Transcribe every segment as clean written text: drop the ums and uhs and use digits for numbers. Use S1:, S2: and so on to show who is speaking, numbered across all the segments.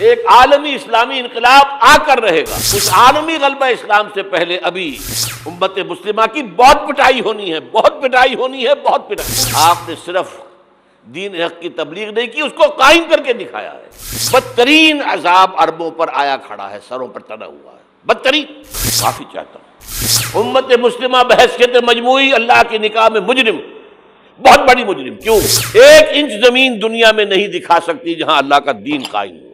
S1: ایک عالمی اسلامی انقلاب آ کر رہے گا. اس عالمی غلبہ اسلام سے پہلے ابھی امت مسلمہ کی بہت پٹائی ہونی ہے، بہت پٹائی ہونی ہے، بہت پٹائی. آپ نے صرف دین حق کی تبلیغ نہیں کی، اس کو قائم کر کے دکھایا ہے. بدترین عذاب عربوں پر آیا کھڑا ہے، سروں پر تنا ہوا ہے، بدترین. معافی چاہتا ہوں. امت مسلمہ بحیثیت مجموعی اللہ کی نگاہ میں مجرم، بہت بڑی مجرم. کیوں؟ 1 انچ زمین دنیا میں نہیں دکھا سکتی جہاں اللہ کا دین قائم ہو.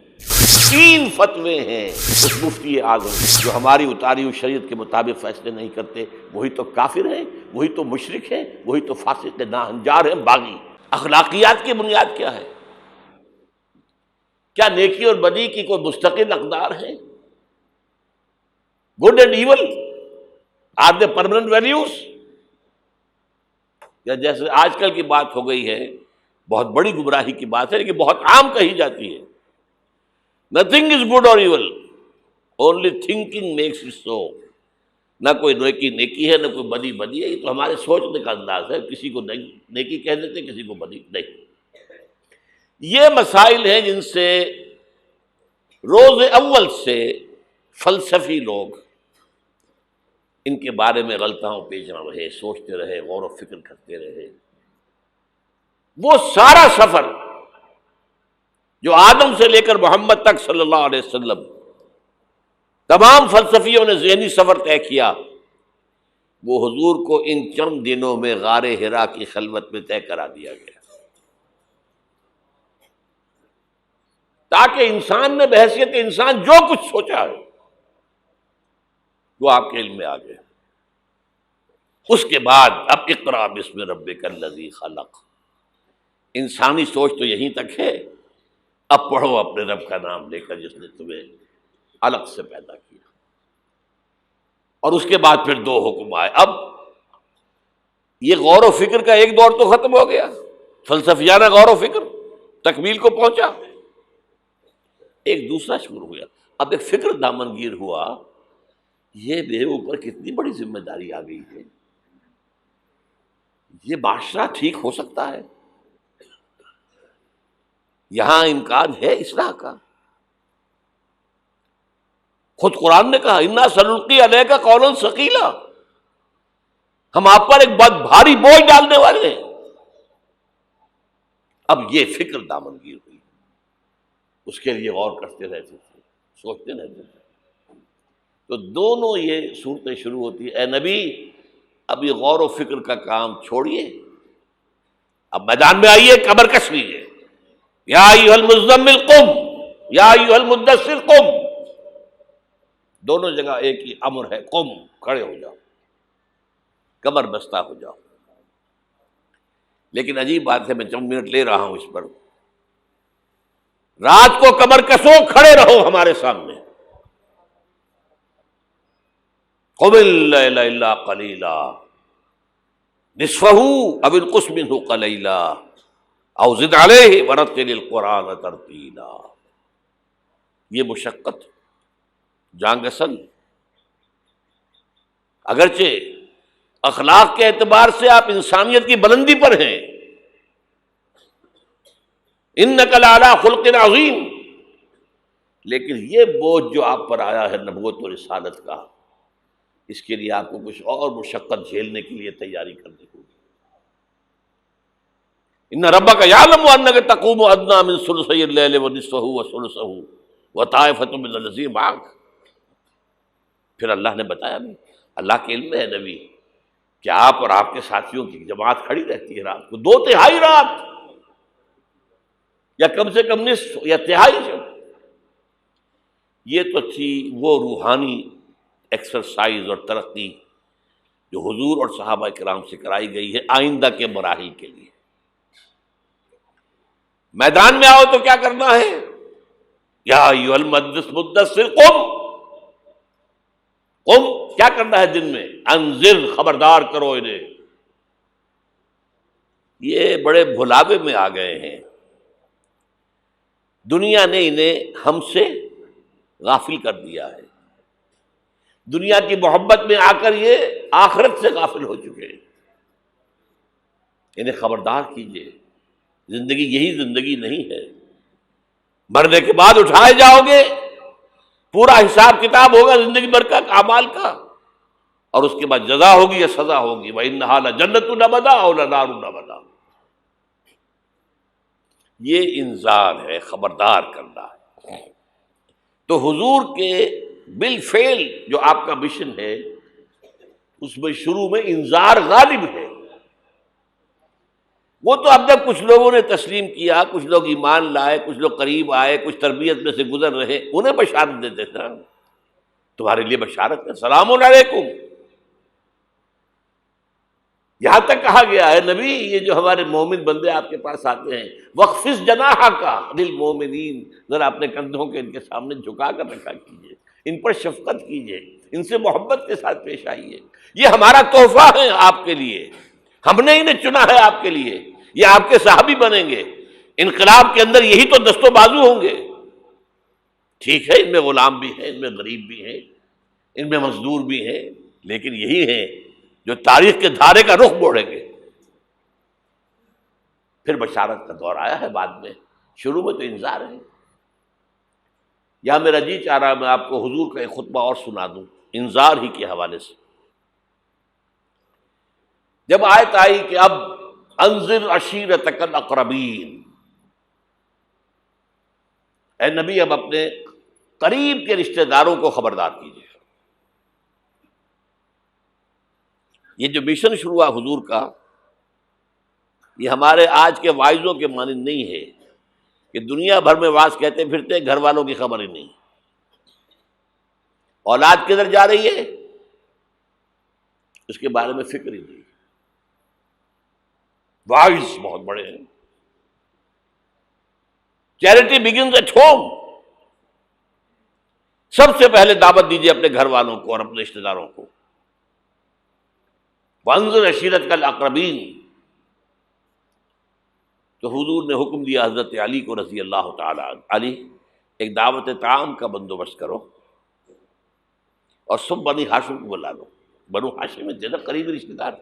S1: 3 فتوے ہیں اس مفتی اعظم جو ہماری اتاری ہوئی شریعت کے مطابق فیصلے نہیں کرتے، وہی تو کافر ہیں، وہی تو مشرک ہیں، وہی تو فاسق ناہنجار ہیں، باغی. اخلاقیات کی بنیاد کیا ہے؟ کیا نیکی اور بدی کی کوئی مستقل اقدار ہے؟ Good and evil are they permanent values? یا جیسے آج کل کی بات ہو گئی ہے، بہت بڑی گمراہی کی بات ہے لیکن بہت عام کہی جاتی ہے، nothing is good or evil, only thinking makes it so. نہ کوئی نیکی نیکی ہے، نہ کوئی بدی بدی ہے. یہ تو ہمارے سوچنے کا انداز ہے، کسی کو نیکی کہہ دیتے، کسی کو بدی نہیں. یہ مسائل ہیں جن سے روز اول سے فلسفی لوگ ان کے بارے میں غلطاؤں پیچھا رہے، سوچتے رہے، غور و فکر کرتے رہے. وہ سارا سفر جو آدم سے لے کر محمد تک صلی اللہ علیہ وسلم تمام فلسفیوں نے ذہنی سفر طے کیا، وہ حضور کو ان چند دنوں میں غار حرا کی خلوت میں طے کرا دیا گیا، تاکہ انسان نے بحیثیت انسان جو کچھ سوچا ہے وہ آپ کے علم میں آ گئے. اس کے بعد اب اقرا بسم ربک الذی خلق. انسانی سوچ تو یہیں تک ہے، اب پڑھو اپنے رب کا نام لے کر جس نے تمہیں الگ سے پیدا کیا. اور اس کے بعد پھر 2 حکم آئے. اب یہ غور و فکر کا ایک دور تو ختم ہو گیا، فلسفیانہ غور و فکر تکمیل کو پہنچا. ایک دوسرا شروع ہوا، اب ایک فکر دامنگیر ہوا، یہ میرے اوپر کتنی بڑی ذمہ داری آ گئی ہے، یہ معاشرہ ٹھیک ہو سکتا ہے، یہاں امکان ہے اصلاح کا. خود قرآن نے کہا انا سنلقی علیک قولا ثقیلا، ہم آپ پر ایک بہت بھاری بوجھ ڈالنے والے ہیں. اب یہ فکر دامنگیر ہوئی، اس کے لیے غور کرتے رہتے تھے، سوچتے رہتے تھے. تو دونوں یہ صورتیں شروع ہوتی ہیں، اے نبی اب یہ غور و فکر کا کام چھوڑیے، اب میدان میں آئیے، کمر کس لیجیے. یا ایھا المزمل قم، یا ایھا المدثر قم. دونوں جگہ ایک ہی امر ہے، قم، کھڑے ہو جاؤ، کمر بستہ ہو جاؤ. لیکن عجیب بات ہے، میں چند منٹ لے رہا ہوں اس پر. رات کو کمر کسو، کھڑے رہو ہمارے سامنے. قم اللیل الا قلیلا نصفہ او انقص منہ قلیلا او زد علیہ ورتل القرآن ترتیلا. یہ مشقت، جانگسل، اگرچہ اخلاق کے اعتبار سے آپ انسانیت کی بلندی پر ہیں، انک لعلی خلق عظیم، لیکن یہ بوجھ جو آپ پر آیا ہے نبوت و رسالت کا، اس کے لیے آپ کو کچھ اور مشقت جھیلنے کے لیے تیاری کرنی ہوگی. ان ربک یعلم انک تقوم ادنی من ثلثی اللیل ونصفہ وثلثہ وطائفۃ من الذین معک. پھر اللہ نے بتایا بھی، اللہ کے علم ہے نبی کہ آپ اور آپ کے ساتھیوں کی جماعت کھڑی رہتی ہے رات کو 2/3 رات، یا کم سے کم نصف یا تہائی جب. یہ تو تھی وہ روحانی ایکسرسائز اور ترقی جو حضور اور صحابہ کرام سے کرائی گئی ہے آئندہ کے مراحل کے لیے. میدان میں آؤ تو کیا کرنا ہے؟ یا ایھا المدثر قم. قم کیا کرنا ہے دن میں؟ انذر، خبردار کرو انہیں. یہ بڑے بھلاوے میں آ گئے ہیں، دنیا نے انہیں ہم سے غافل کر دیا ہے. دنیا کی محبت میں آ کر یہ آخرت سے غافل ہو چکے ہیں. انہیں خبردار کیجیے، زندگی یہی زندگی نہیں ہے. مرنے کے بعد اٹھائے جاؤ گے، پورا حساب کتاب ہوگا زندگی بھر کا اعمال کا، اور اس کے بعد جزا ہوگی یا سزا ہوگی۔ وَإِنَّهَا لَجَنَّةٌ أَبَدًا أَوْ لَنَارٌ أَبَدًا۔ یہ انذار ہے، خبردار کرنا ہے۔ تو حضور کے بالفعل جو آپ کا مشن ہے اس میں شروع میں انذار غالب ہے۔ وہ تو اب تک کچھ لوگوں نے تسلیم کیا، کچھ لوگ ایمان لائے، کچھ لوگ قریب آئے، کچھ تربیت میں سے گزر رہے، انہیں بشارت دیتے تھے نا، تمہارے لیے بشارت ہے، سلام علیکم۔ یہاں تک کہا گیا ہے نبی یہ جو ہمارے مومن بندے آپ کے پاس آتے ہیں، وَخْفِضْ جَنَاحَكَ لِلْمُؤْمِنِينَ، ذرا اپنے کندھوں کے ان کے سامنے جھکا کر رکھا کیجئے، ان پر شفقت کیجئے، ان سے محبت کے ساتھ پیش آئیے۔ یہ ہمارا تحفہ ہے آپ کے لیے، ہم نے انہیں چنا ہے آپ کے لیے، یہ آپ کے صحابی بنیں گے۔ انقلاب کے اندر یہی تو دست و بازو ہوں گے۔ ٹھیک ہے ان میں غلام بھی ہیں، ان میں غریب بھی ہیں، ان میں مزدور بھی ہیں، لیکن یہی ہیں جو تاریخ کے دھارے کا رخ موڑیں گے۔ پھر بشارت کا دور آیا ہے بعد میں، شروع میں تو انذار ہے۔ یہاں میرا جی چاہ رہا ہے میں آپ کو حضور کا ایک خطبہ اور سنا دوں انذار ہی کے حوالے سے۔ جب آیت آئی کہ اب انذر عشیرتک الاقربین، اے نبی اب اپنے قریب کے رشتہ داروں کو خبردار کیجیے۔ یہ جو مشن شروع ہوا حضور کا، یہ ہمارے آج کے واعظوں کے مانند نہیں ہے کہ دنیا بھر میں واعظ کہتے پھرتے گھر والوں کی خبر ہی نہیں، اولاد کدھر جا رہی ہے اس کے بارے میں فکر ہی نہیں۔ واعظ بہت بڑے ہیں، چیریٹی بگنز ایٹ ہوم، سب سے پہلے دعوت دیجیے اپنے گھر والوں کو اور اپنے رشتہ داروں کو۔ وانذر عشیرتک الاقربین، تو حضور نے حکم دیا حضرت علی کو رضی اللہ تعالی عنہ، علی ایک دعوت طعام کا بندوبست کرو اور سب بنی ہاشم کو بلا لو۔ بنو ہاشم میں زیادہ قریبی رشتہ دار،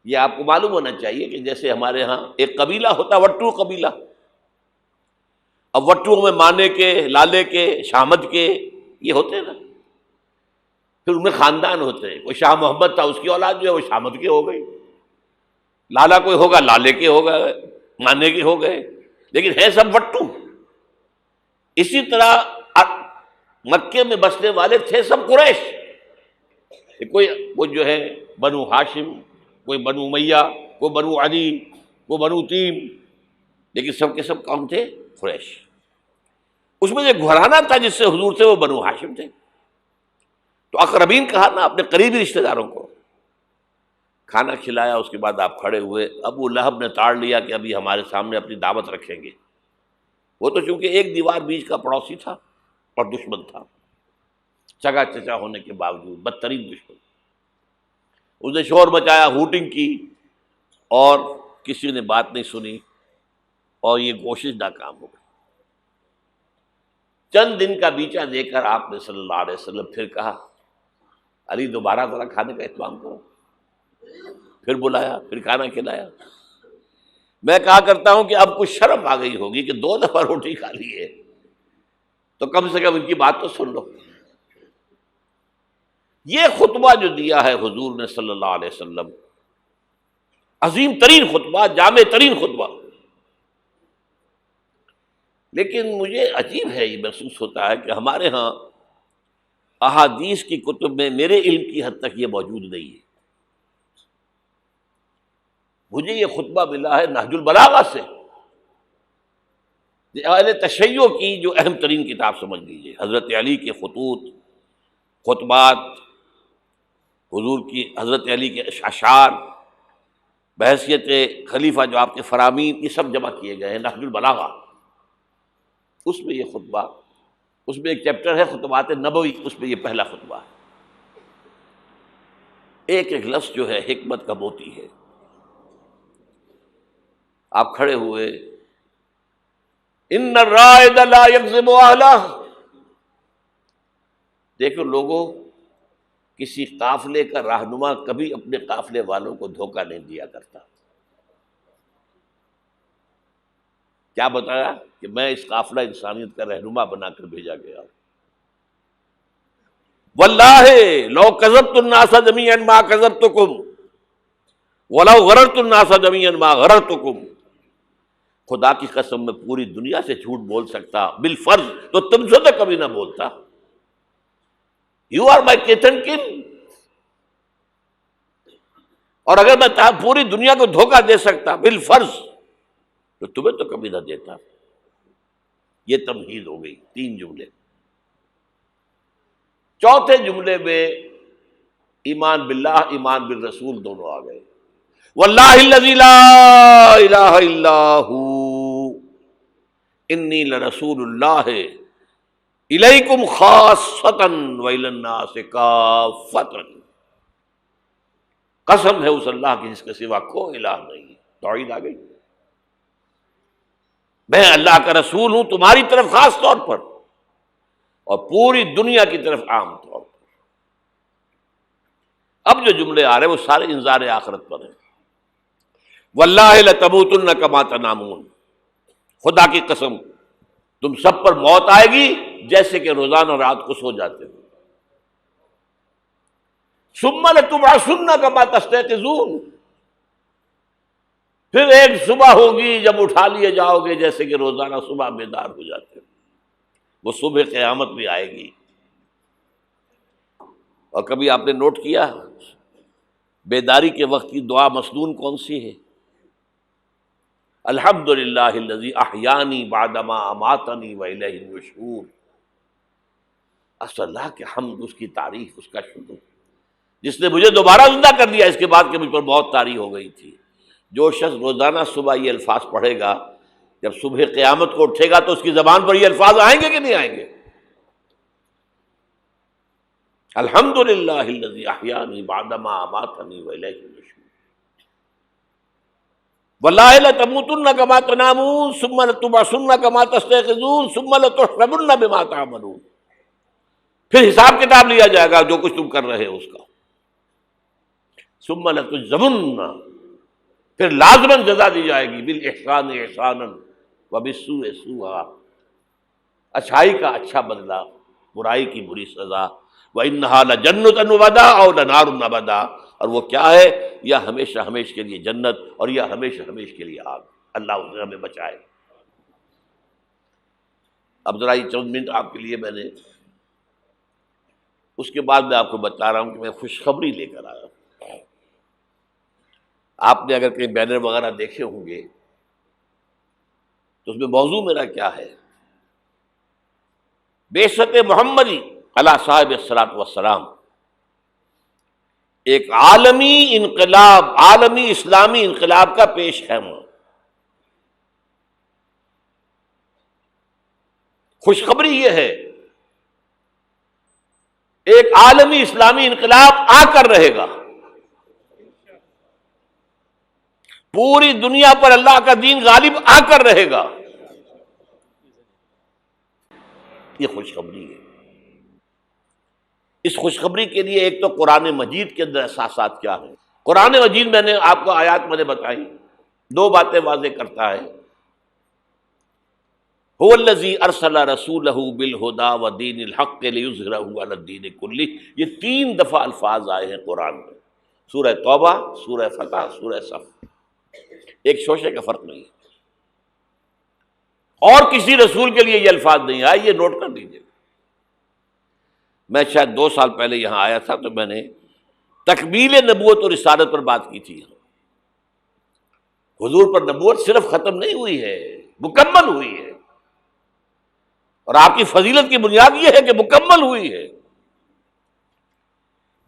S1: یہ آپ کو معلوم ہونا چاہیے کہ جیسے ہمارے ہاں ایک قبیلہ ہوتا وٹو قبیلہ، اب وٹو میں مانے کے، لالے کے، شامد کے یہ ہوتے ہیں نا، پھر ان میں خاندان ہوتے ہیں، کوئی شاہ محمد تھا اس کی اولاد جو ہے وہ شامد کے ہو گئی، لالا کوئی ہوگا لالے کے ہو گئے، مانے کے ہو گئے، لیکن ہے سب وٹو۔ اسی طرح مکے میں بسنے والے تھے سب قریش، کوئی جو ہے بنو ہاشم، کوئی بنو امیہ، کوئی بنو عدی، کوئی بنو تیم، لیکن سب کے سب کون تھے؟ قریش۔ اس میں جو گھرانہ تھا جس سے حضور تھے وہ بنو ہاشم تھے۔ تو اقربین کہا نا اپنے قریبی رشتہ داروں کو، کھانا کھلایا، اس کے بعد آپ کھڑے ہوئے۔ ابو لہب نے تاڑ لیا کہ ابھی ہمارے سامنے اپنی دعوت رکھیں گے، وہ تو چونکہ ایک دیوار بیچ کا پڑوسی تھا اور دشمن تھا، سگا چچا ہونے کے باوجود بدترین دشمن۔ اس نے شور مچایا، ہوٹنگ کی، اور کسی نے بات نہیں سنی، اور یہ کوشش ناکام ہو گئی۔ چند دن کا بیچا دے کر آپ نے صلی اللہ علیہ وسلم پھر کہا علی دوبارہ ذرا کھانے کا اہتمام کرو، پھر بلایا، پھر کھانا کھلایا۔ میں کہا کرتا ہوں کہ اب کچھ شرم آ گئی ہوگی کہ 2 دفعہ روٹی کھا لی ہے تو کم سے کم ان کی بات تو سن لو۔ یہ خطبہ جو دیا ہے حضور نے صلی اللہ علیہ وسلم، عظیم ترین خطبہ، جامع ترین خطبہ، لیکن مجھے عجیب ہے، یہ محسوس ہوتا ہے کہ ہمارے ہاں احادیث کی کتب میں میرے علم کی حد تک یہ موجود نہیں ہے۔ مجھے یہ خطبہ ملا ہے نہج البلاغہ سے، اہل تشیع کی جو اہم ترین کتاب سمجھ لیجیے، حضرت علی کے خطوط، خطبات، حضور کی حضرت علی کے اشعار بحیثیت خلیفہ جو آپ کے فرامین، یہ سب جمع کیے گئے ہیں نہج البلاغہ۔ اس میں یہ خطبہ، اس میں ایک چیپٹر ہے خطبات نبوی، اس میں یہ پہلا خطبہ ہے۔ ایک ایک لفظ جو ہے حکمت کا موتی ہے۔ آپ کھڑے ہوئے، ان الرائد لا یکذب اہلہ، دیکھو لوگوں، کسی قافلے کا رہنما کبھی اپنے قافلے والوں کو دھوکہ نہیں دیا کرتا۔ کیا بتایا کہ میں اس قافلہ انسانیت کا رہنما بنا کر بھیجا گیا. واللہ لو کذبت الناس جميعا ما کذبتکم ولو غررت الناس جميعا ما غررتکم. خدا کی قسم میں پوری دنیا سے جھوٹ بول سکتا بالفرض تو تم سے تو کبھی نہ بولتا. You are my kith and kin. اور اگر میں پوری دنیا کو دھوکہ دے سکتا بالفرض تو تمہیں تو کبھی نہ دیتا. یہ تمہید ہو گئی 3 جملے. چوتھے جملے میں ایمان باللہ ایمان بالرسول دونوں آ گئے. واللہ الذی لا الہ الا ہو انی لرسول اللہ الیکم خاصۃ والی الناس کافۃ. قسم ہے اس اللہ کی جس کے سوا کوئی الہ نہیں. توحید آ گئی. میں اللہ کا رسول ہوں تمہاری طرف خاص طور پر اور پوری دنیا کی طرف عام طور پر. اب جو جملے آ رہے ہیں وہ سارے انذار آخرت پر ہیں. واللہ لتموتن کما تنامون. خدا کی قسم تم سب پر موت آئے گی جیسے کہ روزانہ رات کو سو جاتے ہو. ثم لتبعثن کما تستيقظون. پھر ایک صبح ہوگی جب اٹھا لیے جاؤ گے جیسے کہ روزانہ صبح بیدار ہو جاتے ہو. وہ صبح قیامت بھی آئے گی. اور کبھی آپ نے نوٹ کیا بیداری کے وقت کی دعا مسنون کون سی ہے؟ الحمدللہ الذی احیانی بعدما اماتنی والیہ النشور. اللہ کے حمد، اس کی تعریف، اس کا شکر، جس نے مجھے دوبارہ زندہ کر دیا اس کے بعد کہ مجھ پر بہت طاری ہو گئی تھی. جو شخص روزانہ صبح یہ الفاظ پڑھے گا جب صبح قیامت کو اٹھے گا تو اس کی زبان پر یہ الفاظ آئیں گے کہ نہیں آئیں گے؟ الحمدللہ الذی احیانی بعدما اماتنی والیہ النشور. واللہ لتموتن کما تنامون ثم لتبعثن کما تستيقظون ثم لتحشرن بما تعملون. پھر حساب کتاب لیا جائے گا جو کچھ تم کر رہے ہو اس کا. ثم لتجزون، پھر لازماً جزا دی جائے گی. بالاحسان احسانا وبالسوء سوءا. اچھائی کا اچھا بدلہ، برائی کی بری سزا. وَإِنَّهَا لَجَنَّةٌ وَبَدَا أَوْ لَنَارٌ أَبَدًا. اور وہ کیا ہے؟ یا ہمیشہ ہمیش کے لیے جنت اور یا ہمیشہ ہمیش کے لیے آگ. اللہ اسے ہمیں بچائے. اب ذرا یہ چند منٹ آپ کے لیے میں نے، اس کے بعد میں آپ کو بتا رہا ہوں کہ میں خوشخبری لے کر آیا ہوں. آپ نے اگر کہیں بینر وغیرہ دیکھے ہوں گے تو اس میں موضوع میرا کیا ہے؟ بعثت محمدی علی صاحب الصلاۃ والسلام. ایک عالمی انقلاب، عالمی اسلامی انقلاب کا پیش خیمہ. خوشخبری یہ ہے ایک عالمی اسلامی انقلاب آ کر رہے گا. پوری دنیا پر اللہ کا دین غالب آ کر رہے گا. یہ خوشخبری ہے. اس خوشخبری کے لیے ایک تو قرآن مجید کے اندر احساسات کیا ہیں. قرآن مجید میں نے آپ کو آیات میں نے بتائی، 2 باتیں واضح کرتا ہے. هو الذی ارسل رسولہ بالہدی ودین الحق لیظہرہ علی الدین کلہ. یہ 3 دفعہ الفاظ آئے ہیں قرآن میں. سورہ توبہ، سورہ فتح، سورہ صف. ایک شوشے کا فرق نہیں ہے. اور کسی رسول کے لیے یہ الفاظ نہیں آئے. یہ نوٹ کر لیجیے. میں شاید 2 سال پہلے یہاں آیا تھا تو میں نے تکمیل نبوت اور رسالت پر بات کی تھی. حضور پر نبوت صرف ختم نہیں ہوئی ہے، مکمل ہوئی ہے. اور آپ کی فضیلت کی بنیاد یہ ہے کہ مکمل ہوئی ہے.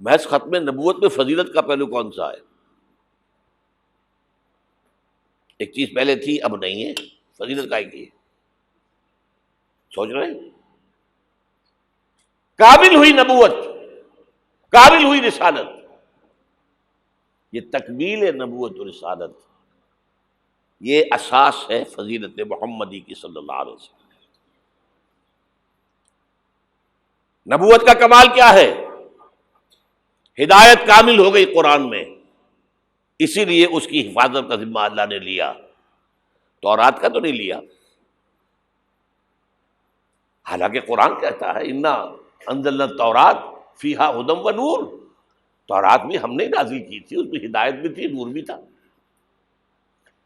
S1: محض ختم نبوت میں فضیلت کا پہلو کون سا ہے؟ ایک چیز پہلے تھی اب نہیں ہے، فضیلت کا ایک ہے. سوچ رہے ہیں؟ کامل ہوئی نبوت، کامل ہوئی رسالت. یہ تکمیل نبوت و رسالت، یہ اساس ہے فضیلت محمدی کی صلی اللہ علیہ وسلم. نبوت کا کمال کیا ہے؟ ہدایت کامل ہو گئی قرآن میں، اسی لیے اس کی حفاظت کا ذمہ اللہ نے لیا. تورات کا تو نہیں لیا. حالانکہ قرآن کہتا ہے انا انزلنا التوراۃ فیہا ھدی و نور، تورات بھی ہم نے نازل کی تھی، اس میں ہدایت بھی تھی، نور بھی تھا۔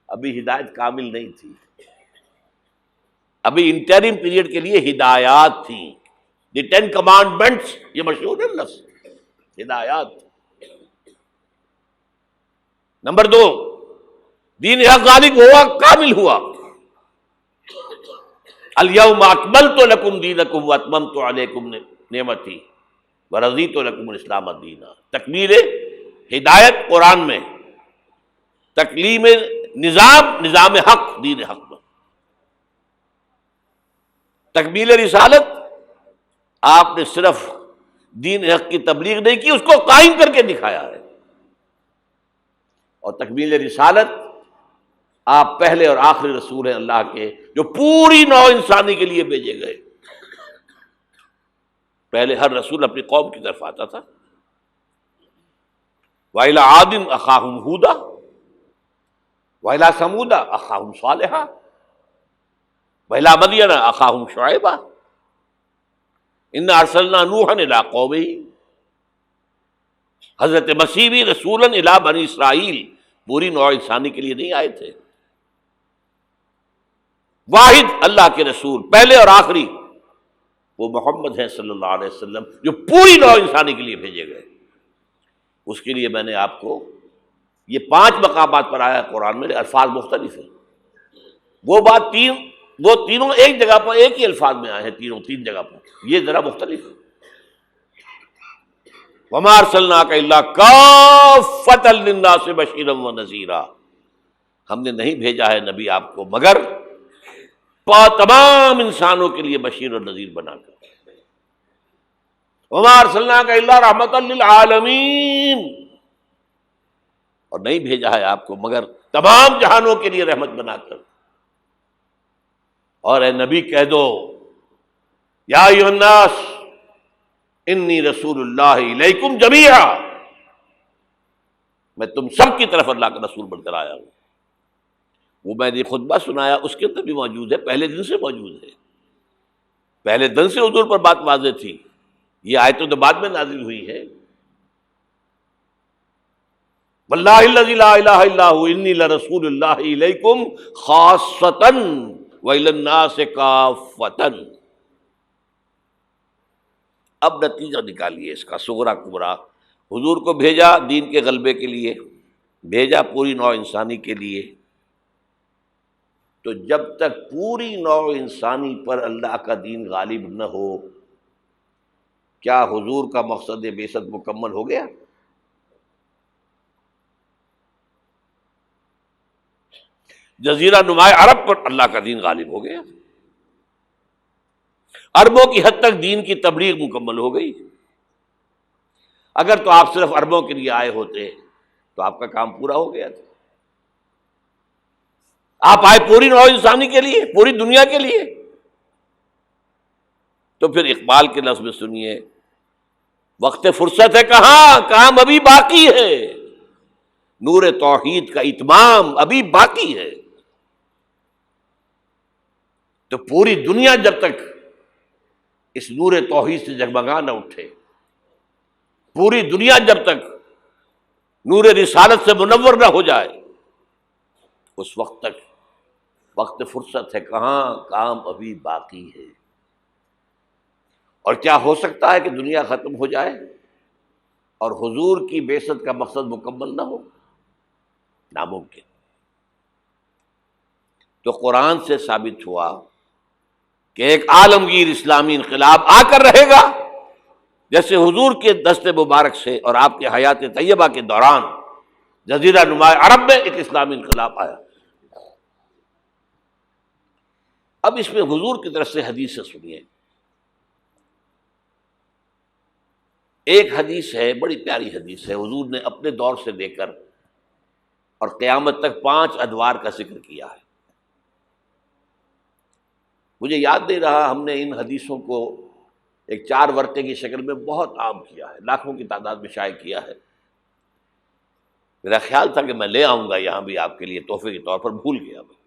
S1: ابھی ہدایت کامل نہیں تھی، ابھی انٹرم پیریڈ کے لیے ہدایات تھیں، دی 10 کمانڈمنٹس، یہ مشہور ہے لفظ ہدایات۔ نمبر 2، دین حق غالب ہوا، کامل ہوا۔ الیوم اکملت لکم دینکم واتممت علیکم نعمتی ورضیت لکم الاسلام دینا۔ تکمیل ہدایت قرآن میں، تکلیم نظام حق دین حق میں، تکمیل رسالت آپ نے صرف دین حق کی تبلیغ نہیں کی، اس کو قائم کر کے دکھایا ہے۔ اور تکمیل رسالت آپ پہلے اور آخری رسول ہیں اللہ کے، جو پوری نوع انسانی کے لیے بھیجے گئے۔ پہلے ہر رسول اپنی قوم کی طرف آتا تھا، وَإِلَىٰ عَادٍ أَخَاهُمْ هُودًا وَإِلَىٰ ثَمُودَ أَخَاهُمْ صَالِحًا وَإِلَىٰ مَدْيَنَ أَخَاهُمْ شُعَيْبًا إِنَّا أَرْسَلْنَا نُوحًا إِلَىٰ قَوْمِهِ۔ حضرت مسیح بھی رسولاً إِلَىٰ بنی اسرائیل، پوری نوع انسانی کے لیے نہیں آئے تھے۔ واحد اللہ کے رسول پہلے اور آخری وہ محمد ہیں صلی اللہ علیہ وسلم، جو پوری نوع انسانی کے لیے بھیجے گئے۔ اس کے لیے میں نے آپ کو یہ 5 مقامات پر آیا قرآن میں، الفاظ مختلف ہیں۔ وہ تینوں ایک جگہ پر ایک ہی الفاظ میں آئے ہیں، تین جگہ پر، یہ ذرا مختلف ہے۔ وَمَا أَرْسَلْنَاكَ إِلَّا كَافَّةً لِلنَّاسِ بَشِيرًا وَنَذِيرًا، ہم نے نہیں بھیجا ہے نبی آپ کو مگر تمام انسانوں کے لیے بشیر اور نذیر بنا کر۔ وَمَا أَرْسَلْنَاكَ إِلَّا رَحْمَةً لِلْعَالَمِينَ، اور نہیں بھیجا ہے آپ کو مگر تمام جہانوں کے لیے رحمت بنا کر۔ اور اے نبی کہہ دو یا ایھا الناس انی رسول اللہ الیکم جمیعا، میں تم سب کی طرف اللہ کا رسول بن کر آیا ہوں۔ وہ میں نے خطبہ سنایا، اس کے اندر بھی موجود ہے، پہلے دن سے موجود ہے، پہلے دن سے حضور پر بات واضح تھی۔ یہ آیتوں تو بعد میں نازل ہوئی ہے۔ واللہ الذی لا الہ الا ھو انی لرسول اللہ الیکم خاصۃ وإلی الناس کافۃ۔ اب نتیجہ نکالیے اس کا صغریٰ کبریٰ۔ حضور کو بھیجا دین کے غلبے کے لیے، بھیجا پوری نوع انسانی کے لیے۔ تو جب تک پوری نوع انسانی پر اللہ کا دین غالب نہ ہو، کیا حضور کا مقصد بعثت مکمل ہو گیا؟ جزیرہ نما عرب پر اللہ کا دین غالب ہو گیا، عربوں کی حد تک دین کی تبلیغ مکمل ہو گئی۔ اگر تو آپ صرف عربوں کے لیے آئے ہوتے تو آپ کا کام پورا ہو گیا تھا۔ آپ آئے پوری نوع انسانی کے لیے، پوری دنیا کے لیے، تو پھر اقبال کے لفظ میں سنیے، وقت فرصت ہے کہاں، کام ابھی باقی ہے، نور توحید کا اتمام ابھی باقی ہے۔ تو پوری دنیا جب تک اس نور توحید سے جگمگا نہ اٹھے، پوری دنیا جب تک نور رسالت سے منور نہ ہو جائے، اس وقت تک وقت فرصت ہے کہاں، کام ابھی باقی ہے۔ اور کیا ہو سکتا ہے کہ دنیا ختم ہو جائے اور حضور کی بعثت کا مقصد مکمل نہ ہو؟ ناممکن۔ تو قرآن سے ثابت ہوا کہ ایک عالمگیر اسلامی انقلاب آ کر رہے گا، جیسے حضور کے دست مبارک سے اور آپ کے حیات طیبہ کے دوران جزیرہ نما عرب میں ایک اسلامی انقلاب آیا۔ اب اس میں حضور کی طرف سے حدیث سے سنیے۔ ایک حدیث ہے، بڑی پیاری حدیث ہے، حضور نے اپنے دور سے لے کر اور قیامت تک 5 ادوار کا ذکر کیا ہے۔ مجھے یاد نہیں رہا، ہم نے ان حدیثوں کو ایک 4 ورقے کی شکل میں بہت عام کیا ہے، لاکھوں کی تعداد میں شائع کیا ہے۔ میرا خیال تھا کہ میں لے آؤں گا یہاں بھی آپ کے لیے تحفے کے طور پر، بھول گیا میں۔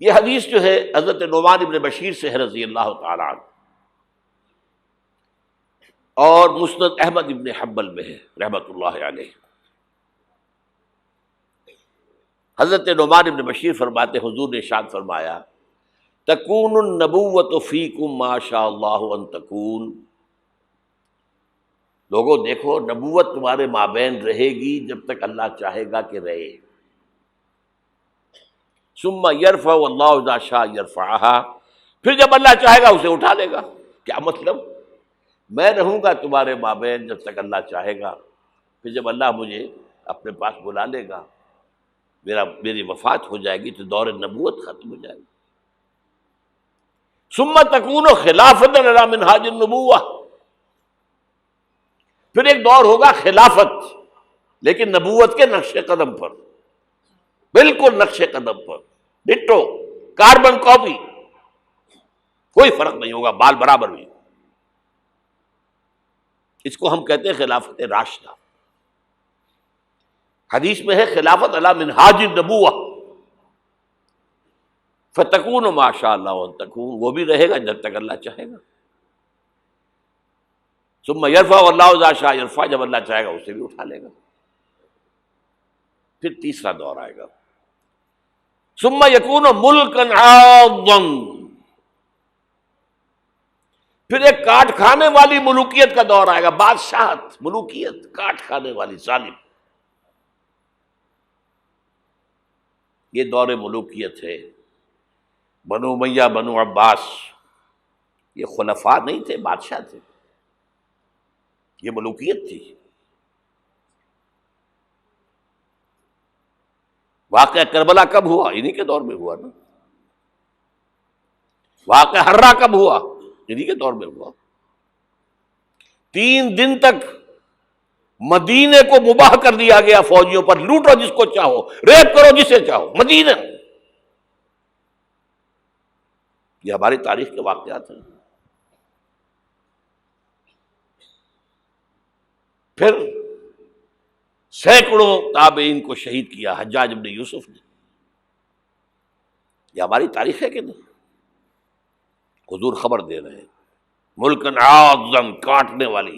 S1: یہ حدیث جو ہے حضرت نعمان بن بشیر سے ہے رضی اللہ تعالی عنہ، اور مسند احمد ابن حنبل میں ہے رحمۃ اللہ علیہ۔ حضرت نعمان بن بشیر فرماتے حضور نے ارشاد فرمایا تکون النبوۃ فیکم ما شاء اللہ ان تکون، لوگوں دیکھو نبوت تمہارے مابین رہے گی جب تک اللہ چاہے گا کہ رہے۔ ثم یرفع اللہ اذا شاء یرفعها، پھر جب اللہ چاہے گا اسے اٹھا لے گا۔ کیا مطلب؟ میں رہوں گا تمہارے مابین جب تک اللہ چاہے گا، پھر جب اللہ مجھے اپنے پاس بلا لے گا، میری وفات ہو جائے گی تو دور نبوت ختم ہو جائے گا۔ ثم تکون خلافۃ علی منہاج النبوہ، پھر ایک دور ہوگا خلافت، لیکن نبوت کے نقش قدم پر، بالکل نقش قدم پر، ڈٹو، کاربن کاپی، کوئی فرق نہیں ہوگا، بال برابر بھی۔ اس کو ہم کہتے ہیں خلافت راشدہ۔ حدیث میں ہے خلافت علی منہاج النبوہ، فتکون ما شاء اللہ ان تکون، وہ بھی رہے گا جب تک اللہ چاہے گا۔ ثم یرفع اللہ اذا شاء یرفع، جب اللہ چاہے گا اسے بھی اٹھا لے گا۔ پھر تیسرا دور آئے گا، ثم یکون ملکا عاضا، پھر ایک کاٹ کھانے والی ملوکیت کا دور آئے گا، بادشاہت، ملوکیت، کاٹ کھانے والی، ظالم۔ یہ دور ملوکیت ہے۔ بنو امیہ، بنو عباس، یہ خلفاء نہیں تھے، بادشاہ تھے، یہ ملوکیت تھی۔ واقعہ کربلا کب ہوا؟ انہی کے دور میں ہوا نا۔ واقعہ ہررا کب ہوا؟ انہی کے دور میں ہوا۔ 3 دن تک مدینے کو مباح کر دیا گیا فوجیوں پر، لوٹو جس کو چاہو، ریپ کرو جسے چاہو، مدینہ۔ یہ ہماری تاریخ کے واقعات ہیں۔ پھر سینکڑوں تابعین کو شہید کیا حجاج بن یوسف نے۔ یہ ہماری تاریخ ہے کہ نہیں؟ حضور خبر دے رہے ہیں، ملکن عاظم، کاٹنے والی،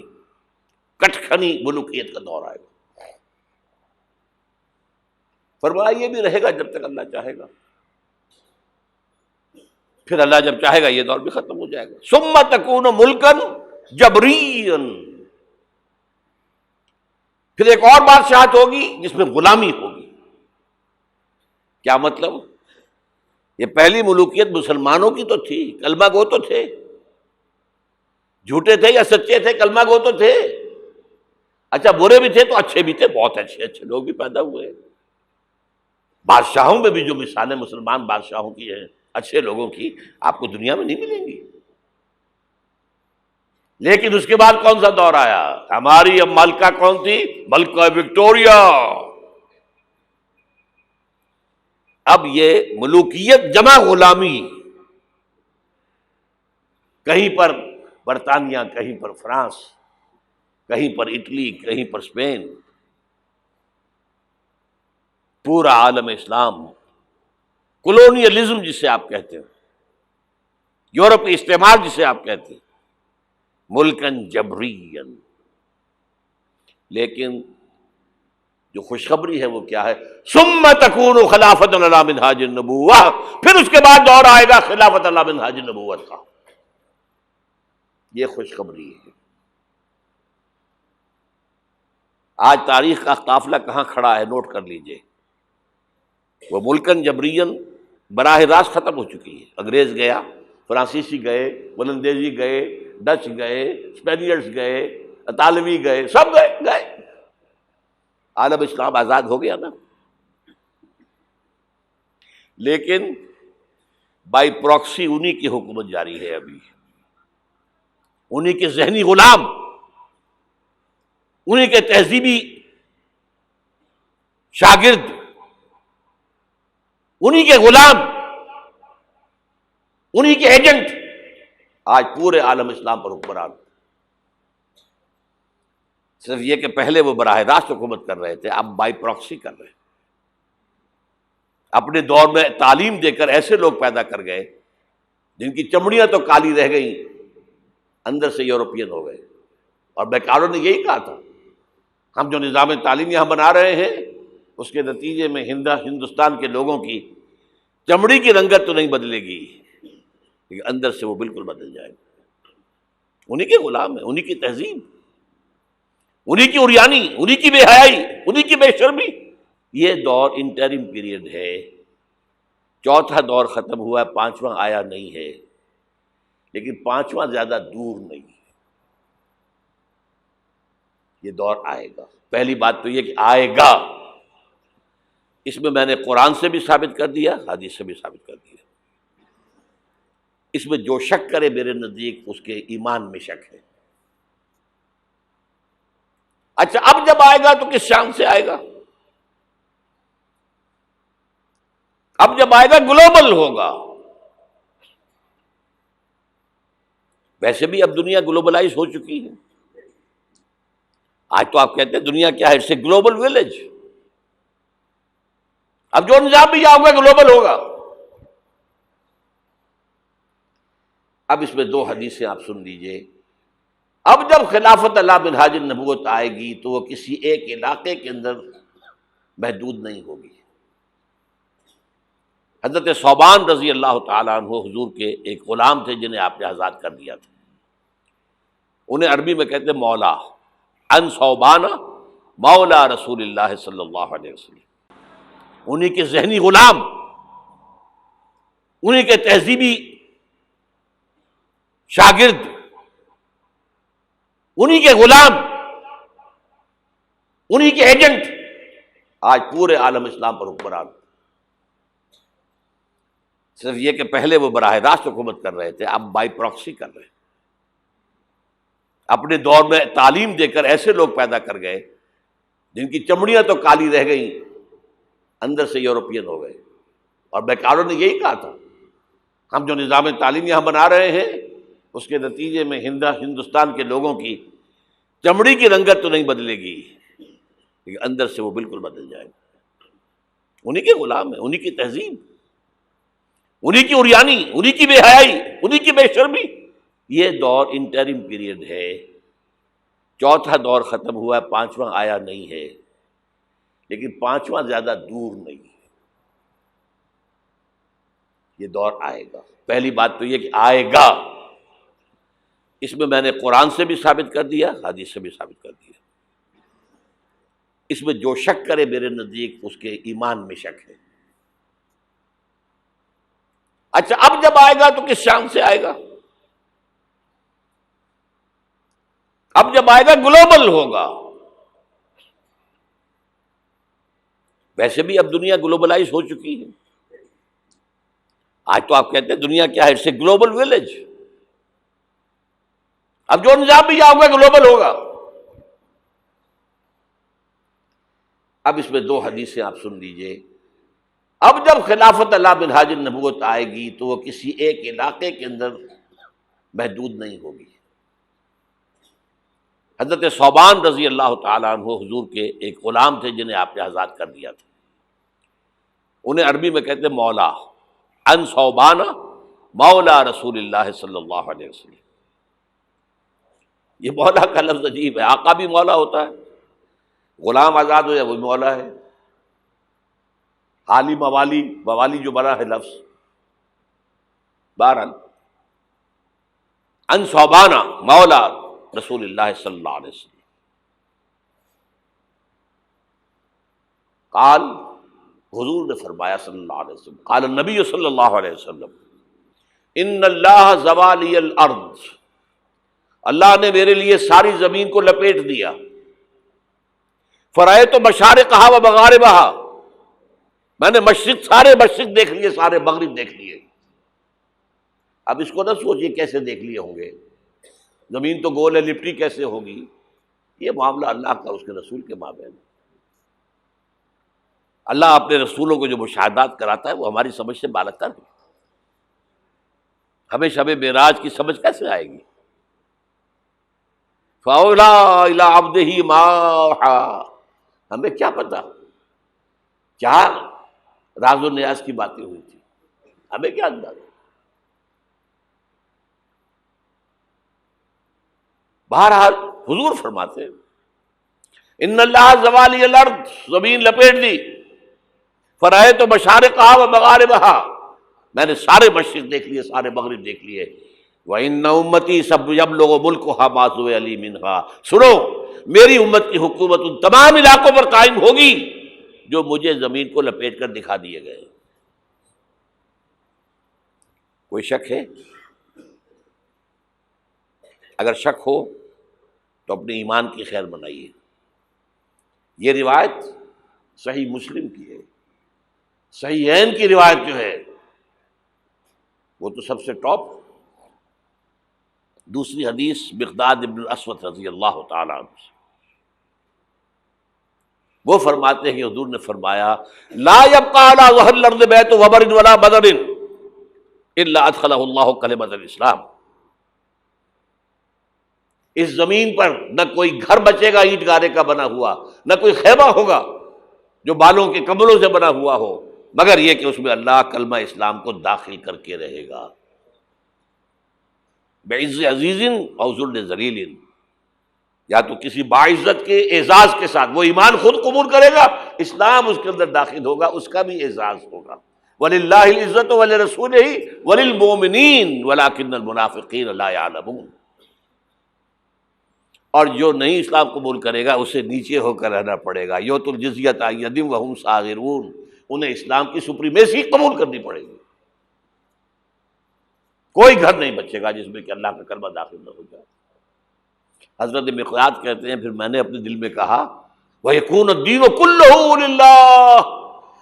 S1: کٹکھنی ملوکیت کا دور آئے گا۔ فرمایا یہ بھی رہے گا جب تک اللہ چاہے گا، پھر اللہ جب چاہے گا یہ دور بھی ختم ہو جائے گا۔ ثم تکون ملکن جبریا، پھر ایک اور بادشاہت ہوگی جس میں غلامی ہوگی۔ کیا مطلب؟ یہ پہلی ملوکیت مسلمانوں کی تو تھی، کلمہ گو تو تھے، جھوٹے تھے یا سچے تھے، کلمہ گو تو تھے، اچھا برے بھی تھے تو اچھے بھی تھے، بہت اچھے اچھے لوگ بھی پیدا ہوئے۔ بادشاہوں میں بھی جو مثالیں مسلمان بادشاہوں کی ہیں، اچھے لوگوں کی، آپ کو دنیا میں نہیں ملیں گی۔ لیکن اس کے بعد کون سا دور آیا؟ ہماری اب ملکہ کون تھی؟ ملکہ وکٹوریہ۔ اب یہ ملوکیت جمع غلامی، کہیں پر برطانیہ، کہیں پر فرانس، کہیں پر اٹلی، کہیں پر اسپین، پورا عالم اسلام، کولونیلزم جسے آپ کہتے ہیں، یورپی استعمار جسے آپ کہتے ہیں، ملکن جبرین۔ لیکن جو خوشخبری ہے وہ کیا ہے؟ ثم تکون خلافۃ علی منہاج النبوہ، پھر اس کے بعد دور آئے گا خلافت علی منہاج النبوت کا۔ یہ خوشخبری ہے۔ آج تاریخ کا قافلہ کہاں کھڑا ہے نوٹ کر لیجئے۔ وہ ملکن جبرین براہ راست ختم ہو چکی ہے۔ انگریز گیا، فرانسیسی گئے، ولندیزی گئے، ڈچ گئے، اسپینیئرز گئے، اطالوی گئے، سب گئے۔ عالم اسلام آزاد ہو گیا نا۔ لیکن بائی پراکسی انہی کی حکومت جاری ہے، ابھی انہی کے ذہنی غلام، انہی کے تہذیبی شاگرد، انہی کے غلام، انہی کے ایجنٹ آج پورے عالم اسلام پر حکمران۔ صرف یہ کہ پہلے وہ براہ راست حکومت کر رہے تھے، اب بائی پراکسی کر رہے ہیں۔ اپنے دور میں تعلیم دے کر ایسے لوگ پیدا کر گئے جن کی چمڑیاں تو کالی رہ گئیں، اندر سے یورپین ہو گئے. اور بیکاروں نے یہی کہا تھا ہم جو نظام تعلیم یہاں بنا رہے ہیں اس کے نتیجے میں ہندوستان کے لوگوں کی چمڑی کی رنگت تو نہیں بدلے گی لیکن اندر سے وہ بالکل بدل جائے گا. انہی کے غلام ہیں، انہی کی تہذیب، انہی کی عریانی، انہی کی بے حیائی، انہی کی بے شرمی. یہ دور انٹرم پیریڈ ہے، چوتھا دور ختم ہوا ہے، پانچواں آیا نہیں ہے، لیکن پانچواں زیادہ دور نہیں ہے. یہ دور آئے گا. پہلی بات تو یہ کہ آئے گا، اس میں میں نے قرآن سے بھی ثابت کر دیا، حدیث سے بھی ثابت کر دیا. اس میں جو شک کرے میرے نزدیک اس کے ایمان میں شک ہے. اچھا اب جب آئے گا تو کس شان سے آئے گا؟ اب جب آئے گا گلوبل ہوگا. ویسے بھی اب دنیا گلوبلائز ہو چکی ہے. آج تو آپ کہتے ہیں دنیا کیا ہے؟ It's a global village. اب جو نظام بھی آؤگا گلوبل ہوگا. اب اس میں دو حدیثیں آپ سن لیجئے. اب جب خلافت اللہ منہاج النبوت آئے گی تو وہ کسی ایک علاقے کے اندر محدود نہیں ہوگی. حضرت ثوبان رضی اللہ تعالیٰ عنہ حضور کے ایک غلام تھے جنہیں آپ نے آزاد کر دیا تھا. انہیں عربی میں کہتے مولا، ان ثوبان مولا رسول اللہ صلی اللہ علیہ وسلم. انہی کے ذہنی غلام، انہی کے تہذیبی شاگرد، انہی کے غلام، انہی کے ایجنٹ آج پورے عالم اسلام پر حکمران. صرف یہ کہ پہلے وہ براہ راست حکومت کر رہے تھے، اب بائی پراکسی کر رہے ہیں. اپنے دور میں تعلیم دے کر ایسے لوگ پیدا کر گئے جن کی چمڑیاں تو کالی رہ گئیں، اندر سے یورپین ہو گئے. اور بیکاروں نے یہی کہا تھا ہم جو نظام تعلیم یہاں بنا رہے ہیں اس کے نتیجے میں ہندوستان کے لوگوں کی چمڑی کی رنگت تو نہیں بدلے گی لیکن اندر سے وہ بالکل بدل جائے گا. انہی کے غلام ہیں، انہی کی تہذیب، انہی کی عریانی، انہی کی بے حیائی، انہی کی بے شرمی. یہ دور انٹرم پیریڈ ہے، چوتھا دور ختم ہوا ہے، پانچواں آیا نہیں ہے، لیکن پانچواں زیادہ دور نہیں ہے. یہ دور آئے گا. پہلی بات تو یہ کہ آئے گا، اس میں نے قرآن سے بھی ثابت کر دیا، حدیث سے بھی ثابت کر دیا. اس میں جو شک کرے میرے نزدیک اس کے ایمان میں شک ہے. اچھا اب جب آئے گا تو کس شان سے آئے گا؟ اب جب آئے گا گلوبل ہوگا. ویسے بھی اب دنیا گلوبلائز ہو چکی ہے. آج تو آپ کہتے ہیں دنیا کیا ہے؟ It's a global village. اب جو نظام بھی آؤگا گلوبل ہوگا. اب اس میں دو حدیثیں آپ سن لیجئے. اب جب خلافت اللہ منہاج النبوت آئے گی تو وہ کسی ایک علاقے کے اندر محدود نہیں ہوگی. حضرت ثوبان رضی اللہ تعالیٰ عنہ حضور کے ایک غلام تھے جنہیں آپ نے آزاد کر دیا تھا. انہیں عربی میں کہتے مولا، ان ثوبان مولا رسول اللہ صلی اللہ علیہ وسلم. یہ مولا کا لفظ عجیب ہے. آقا بھی مولا ہوتا ہے، غلام آزاد ہو جائے وہ مولا ہے. حالی موالی، موالی جو بنا ہے لفظ. بہرحال ان ثوبان مولا رسول اللہ صلی اللہ علیہ وسلم قال، حضور نے فرمایا صلی اللہ علیہ وسلم، قال النبی صلی اللہ علیہ وسلم ان اللہ زوالی الارض، اللہ نے میرے لیے ساری زمین کو لپیٹ دیا. فرأیت مشارقہا و مغاربہا، میں نے سارے مشرق دیکھ لیے، سارے مغرب دیکھ لیے. اب اس کو نہ سوچیے کیسے دیکھ لیے ہوں گے، زمین تو گول ہے، لپٹی کیسے ہوگی. یہ معاملہ اللہ کا اس کے رسول کے مابین. اللہ اپنے رسولوں کو جو مشاہدات کراتا ہے وہ ہماری سمجھ سے بالاتر ہے. ہمیں شب معراج کی سمجھ کیسے آئے گی؟ فَأَوْلَىٰ إِلَىٰ عَبْدِهِ مَا أَوْحَىٰ، ہمیں کیا پتا کیا راز و نیاز کی باتیں ہوئی تھی، ہمیں کیا اندازہ؟ بہرحال حضور فرماتے ہیں ان اللہ زوالی الارض، زمین لپیٹ دی، فرائے تو مشارقہا و مغاربہا، میں نے سارے مشرق دیکھ لیے، سارے مغرب دیکھ لیے، وَإِنَّ أُمَّتِي سَيَبْلُغُ مُلْكُهَا مَا سُوِئَ لِي مِنْهَا، سنو میری امت کی حکومت ان تمام علاقوں پر قائم ہوگی جو مجھے زمین کو لپیٹ کر دکھا دیے گئے۔ کوئی شک ہے؟ اگر شک ہو تو اپنے ایمان کی خیر بنائیے۔ یہ روایت صحیح مسلم کی ہے، صحیحین کی روایت جو ہے وہ تو سب سے ٹاپ۔ دوسری حدیث مقداد ابن الاسود رضی اللہ تعالیٰ عنہ سے، وہ فرماتے ہیں کہ حضور نے فرمایا لا يبقى على ظهر الارض بيت وبر ولا بدر الا ادخله الله كلمة الاسلام، اس زمین پر نہ کوئی گھر بچے گا اینٹ گارے کا بنا ہوا، نہ کوئی خیمہ ہوگا جو بالوں کے کمبلوں سے بنا ہوا ہو، مگر یہ کہ اس میں اللہ کلمہ اسلام کو داخل کر کے رہے گا۔ بعز عزیز او ذل ذلیل، یا تو کسی باعزت کے اعزاز کے ساتھ، وہ ایمان خود قبول کرے گا، اسلام اس کے اندر داخل ہوگا، اس کا بھی اعزاز ہوگا۔ وَلِلَّهِ الْعِزَّةُ وَلِرَسُولِهِ وَلِلْمُؤْمِنِينَ وَلَكِنَّ الْمُنَافِقِينَ لَا يَعْلَمُونَ، اور جو نہیں اسلام قبول کرے گا اسے نیچے ہو کر رہنا پڑے گا، یؤتُوا الْجِزْيَةَ عَنْ يَدٍ وَهُمْ صَاغِرُونَ، انہیں اسلام کی سپریمیسی قبول کرنی پڑے گی۔ کوئی گھر نہیں بچے گا جس میں کہ اللہ کا کلمہ داخل نہ ہو جائے۔ حضرت مقداد کہتے ہیں پھر میں نے اپنے دل میں کہا وَيَكُونَ الدِّينُ كُلُّهُ لِلَّهِ،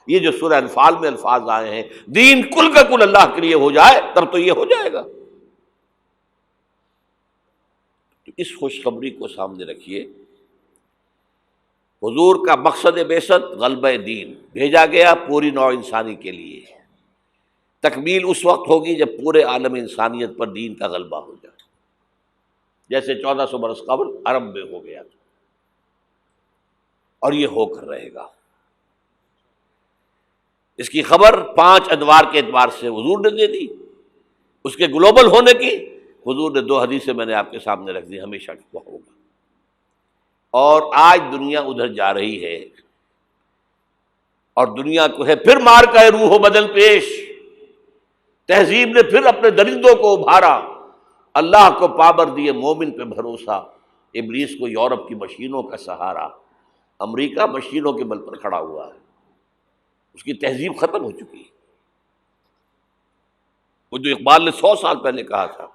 S1: یہ جو سورہ انفال میں الفاظ آئے ہیں دین کل کا کل اللہ کے لیے ہو جائے تب تو یہ ہو جائے گا۔ تو اس خوشخبری کو سامنے رکھیے، حضور کا مقصد بعثت غلبہ دین، بھیجا گیا پوری نوع انسانی کے لیے، تکمیل اس وقت ہوگی جب پورے عالم انسانیت پر دین کا غلبہ ہو جائے، جیسے 1400 برس قبل عرب میں ہو گیا تھا، اور یہ ہو کر رہے گا۔ اس کی خبر 5 ادوار کے اعتبار سے حضور نے دے دی، اس کے گلوبل ہونے کی حضور نے 2 حدیثیں میں نے آپ کے سامنے رکھ دی، ہمیشہ وہ ہوگا۔ اور آج دنیا ادھر جا رہی ہے، اور دنیا کو ہے پھر مار کا روح و بدن پیش، تہذیب نے پھر اپنے درندوں کو ابھارا، اللہ کو پابر دیے مومن پہ بھروسہ، ابلیس کو یورپ کی مشینوں کا سہارا۔ امریکہ مشینوں کے بل پر کھڑا ہوا ہے، اس کی تہذیب ختم ہو چکی ہے۔ وہ جو اقبال نے 100 سال پہلے کہا تھا،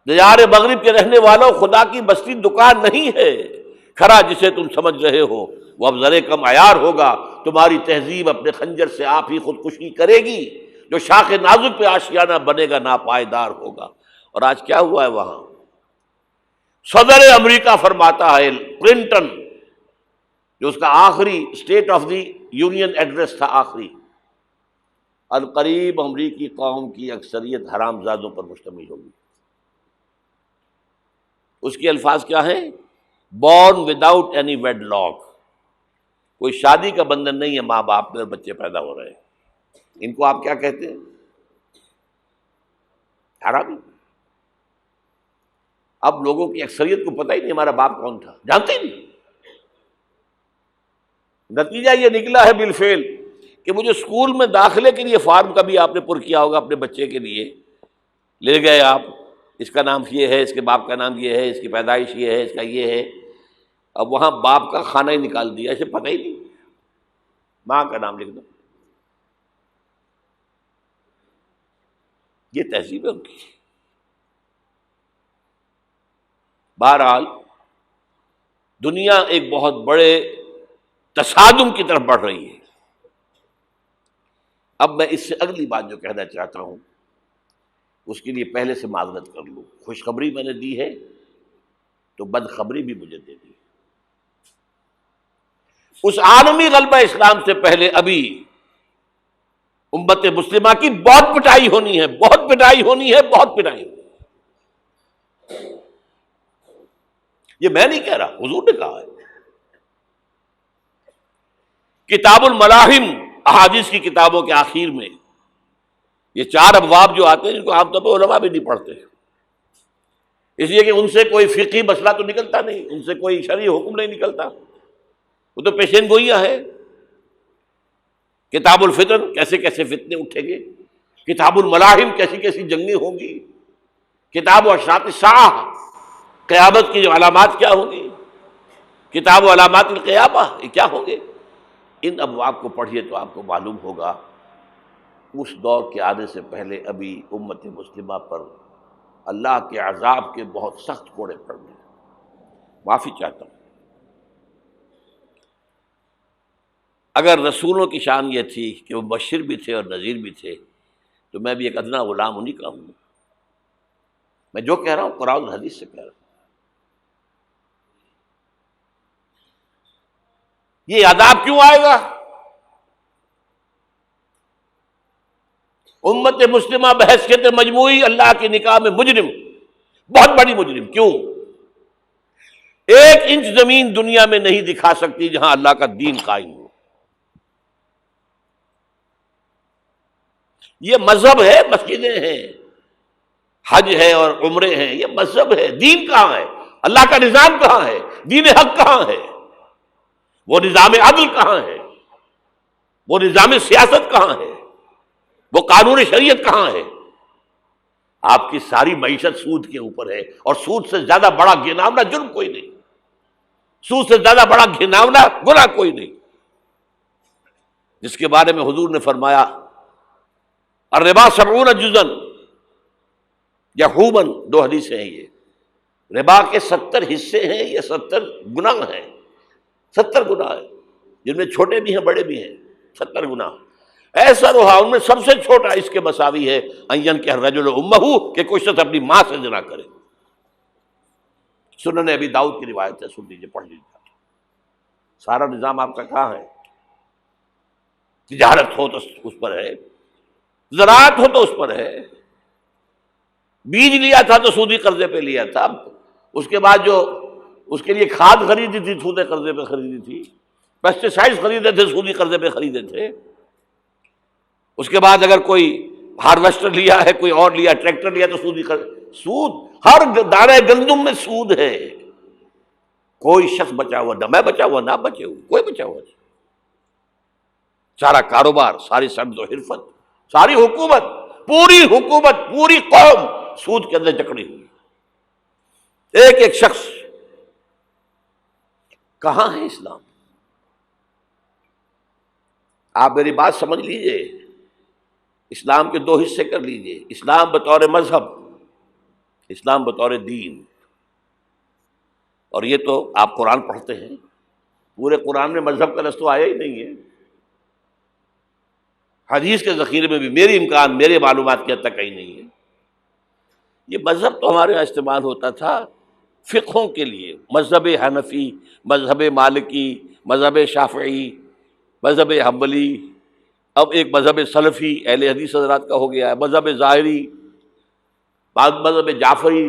S1: دیار مغرب کے رہنے والوں خدا کی بستی دکان نہیں ہے، کھرا جسے تم سمجھ رہے ہو وہ اب ذرے کم عیار ہوگا، تمہاری تہذیب اپنے خنجر سے آپ ہی خودکشی کرے گی، جو شاخ نازک پہ آشیانہ بنے گا ناپائیدار ہوگا۔ اور آج کیا ہوا ہے وہاں؟ صدر امریکہ فرماتا ہے، کلنٹن، جو اس کا آخری state of the union address تھا آخری، القریب امریکی قوم کی اکثریت حرام زادوں پر مشتمل ہوگی۔ اس کے الفاظ کیا ہیں؟ Born without any wedlock, کوئی شادی کا بندھن نہیں ہے ماں باپ میں اور بچے پیدا ہو رہے ہیں۔ ان کو آپ کیا کہتے ہیں؟ حرامی۔ اب لوگوں کی اکثریت کو پتہ ہی نہیں ہمارا باپ کون تھا، جانتے ہی نہیں۔ نتیجہ یہ نکلا ہے بالفعل کہ مجھے اسکول میں داخلے کے لیے فارم کبھی آپ نے پر کیا ہوگا اپنے بچے کے لیے، لے گئے آپ، اس کا نام یہ ہے، اس کے باپ کا نام یہ ہے، اس کی پیدائش یہ ہے، اس کا یہ ہے، اب وہاں باپ کا کھانا ہی نکال دیا، اسے پتہ ہی نہیں، ماں کا نام لکھ دو۔ یہ تہذیب ہے ان کی۔ بہرحال دنیا ایک بہت بڑے تصادم کی طرف بڑھ رہی ہے۔ اب میں اس سے اگلی بات جو کہنا چاہتا ہوں اس کے لیے پہلے سے معذرت کر لوں، خوشخبری میں نے دی ہے تو بدخبری بھی مجھے دے دی۔ اس عالمی غلبہ اسلام سے پہلے ابھی امت مسلمہ کی بہت پٹائی ہونی ہے، بہت پٹائی ہونی ہے، بہت پٹائی ہونی ہے۔ یہ میں نہیں کہہ رہا، حضور نے کہا ہے۔ کتاب الملاحم احادیث کی کتابوں کے آخر میں یہ 4 ابواب جو آتے ہیں جن کو عام طور پہ علماء بھی نہیں پڑھتے، اس لیے کہ ان سے کوئی فقہی مسئلہ تو نکلتا نہیں، ان سے کوئی شرعی حکم نہیں نکلتا، وہ تو پیشین گوئیاں ہیں۔ کتاب الفتن، کیسے کیسے فتنے اٹھیں گے، کتاب الملاحم، کیسی کیسی جنگیں ہوں گی، کتاب اشراط الساعہ، قیامت کی جو علامات کیا ہوں گی، کتاب علامات القیامہ، یہ کیا ہوں گے، ان ابواب کو پڑھیے تو آپ کو معلوم ہوگا اس دور کے آنے سے پہلے ابھی امت مسلمہ پر اللہ کے عذاب کے بہت سخت کوڑے پڑ گئے۔ معافی چاہتا ہوں، اگر رسولوں کی شان یہ تھی کہ وہ مبشر بھی تھے اور نذیر بھی تھے، تو میں بھی ایک ادنا غلام انہیں کا ہوں۔ میں جو کہہ رہا ہوں قرآن اور حدیث سے کہہ رہا ہوں۔ یہ عذاب کیوں آئے گا؟ امت مسلمہ بحیثیت مجموعی اللہ کی نگاہ میں مجرم، بہت بڑی مجرم۔ کیوں؟ 1 انچ زمین دنیا میں نہیں دکھا سکتی جہاں اللہ کا دین قائم ہو۔ یہ مذہب ہے، مسجدیں ہیں، حج ہے اور عمرے ہیں، یہ مذہب ہے۔ دین کہاں ہے؟ اللہ کا نظام کہاں ہے؟ دین حق کہاں ہے؟ وہ نظام عدل کہاں ہے؟ وہ نظام سیاست کہاں ہے؟ وہ قانون شریعت کہاں ہے؟ آپ کی ساری معیشت سود کے اوپر ہے، اور سود سے زیادہ بڑا گھناؤنا جرم کوئی نہیں، سود سے زیادہ بڑا گھناؤنا گناہ کوئی نہیں، جس کے بارے میں حضور نے فرمایا الربا 70 جزءا یحوما، 2 حدیثیں ہیں یہ، ربا کے 70 حصے ہیں، یہ 70 گناہ ہیں، 70 گناہ ہیں، جن میں چھوٹے بھی ہیں بڑے بھی ہیں، 70 گناہ۔ ایسا رہا ان میں سب سے چھوٹا اس کے مساوی ہے ان ينكح الرجل امه، کہ کوئی شخص اپنی ماں سے زنا کرے۔ سنن ابی داؤد کی روایت ہے، سن لیجیے، پڑھ لیجیے۔ سارا نظام آپ کا کہاں ہے؟ تجارت ہو تو اس پر ہے، زراعت ہو تو اس پر ہے، بیج لیا تھا تو سودی قرضے پہ لیا تھا، اس کے بعد جو اس کے لیے کھاد خریدی تھی سودی قرضے پہ خریدی تھی، پیسٹی سائڈز خریدے تھے سودی قرضے پہ خریدے تھے، اس کے بعد اگر کوئی ہارویسٹر لیا ہے، کوئی اور لیا، ٹریکٹر لیا تو سودی سود، ہر دانے گندم میں سود ہے۔ کوئی شخص بچا ہوا نہ، میں بچا ہوا نہ بچے ہوئے، کوئی بچا ہوا نہیں۔ سارا کاروبار، ساری صنعت و حرفت، ساری حکومت، پوری حکومت، پوری قوم سود کے اندر جکڑی ہوئی۔ ایک ایک شخص، کہاں ہے اسلام؟ آپ میری بات سمجھ لیجئے، اسلام کے 2 حصے کر لیجئے، اسلام بطور مذہب، اسلام بطور دین۔ اور یہ تو آپ قرآن پڑھتے ہیں، پورے قرآن میں مذہب کا لفظ تو آیا ہی نہیں ہے۔ حدیث کے ذخیرے میں بھی میری امکان، میرے معلومات کی حد تک کہیں نہیں ہے۔ یہ مذہب تو ہمارے یہاں استعمال ہوتا تھا فقہوں کے لیے، مذہب حنفی، مذہب مالکی، مذہب شافعی، مذہب حنبلی، اب ایک مذہب سلفی اہل حدیث حضرات کا ہو گیا ہے، مذہب ظاہری، بعض مذہب جعفری،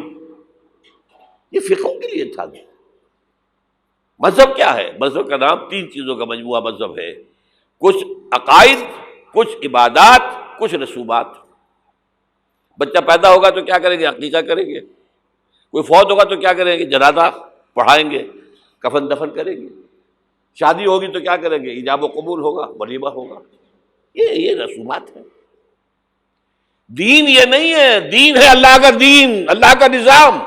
S1: یہ فقہوں کے لیے تھا۔ مذہب کیا ہے؟ مذہب کا نام 3 چیزوں کا مجموعہ مذہب ہے، کچھ عقائد، کچھ عبادات، کچھ رسومات۔ بچہ پیدا ہوگا تو کیا کریں گے؟ عقیقہ کریں گے۔ کوئی فوت ہوگا تو کیا کریں گے؟ جنازہ پڑھائیں گے، کفن دفن کریں گے۔ شادی ہوگی تو کیا کریں گے؟ ایجاب و قبول ہوگا، ولیمہ ہوگا۔ یہ رسومات ہیں۔ دین یہ نہیں ہے، دین ہے اللہ کا دین، اللہ کا نظام،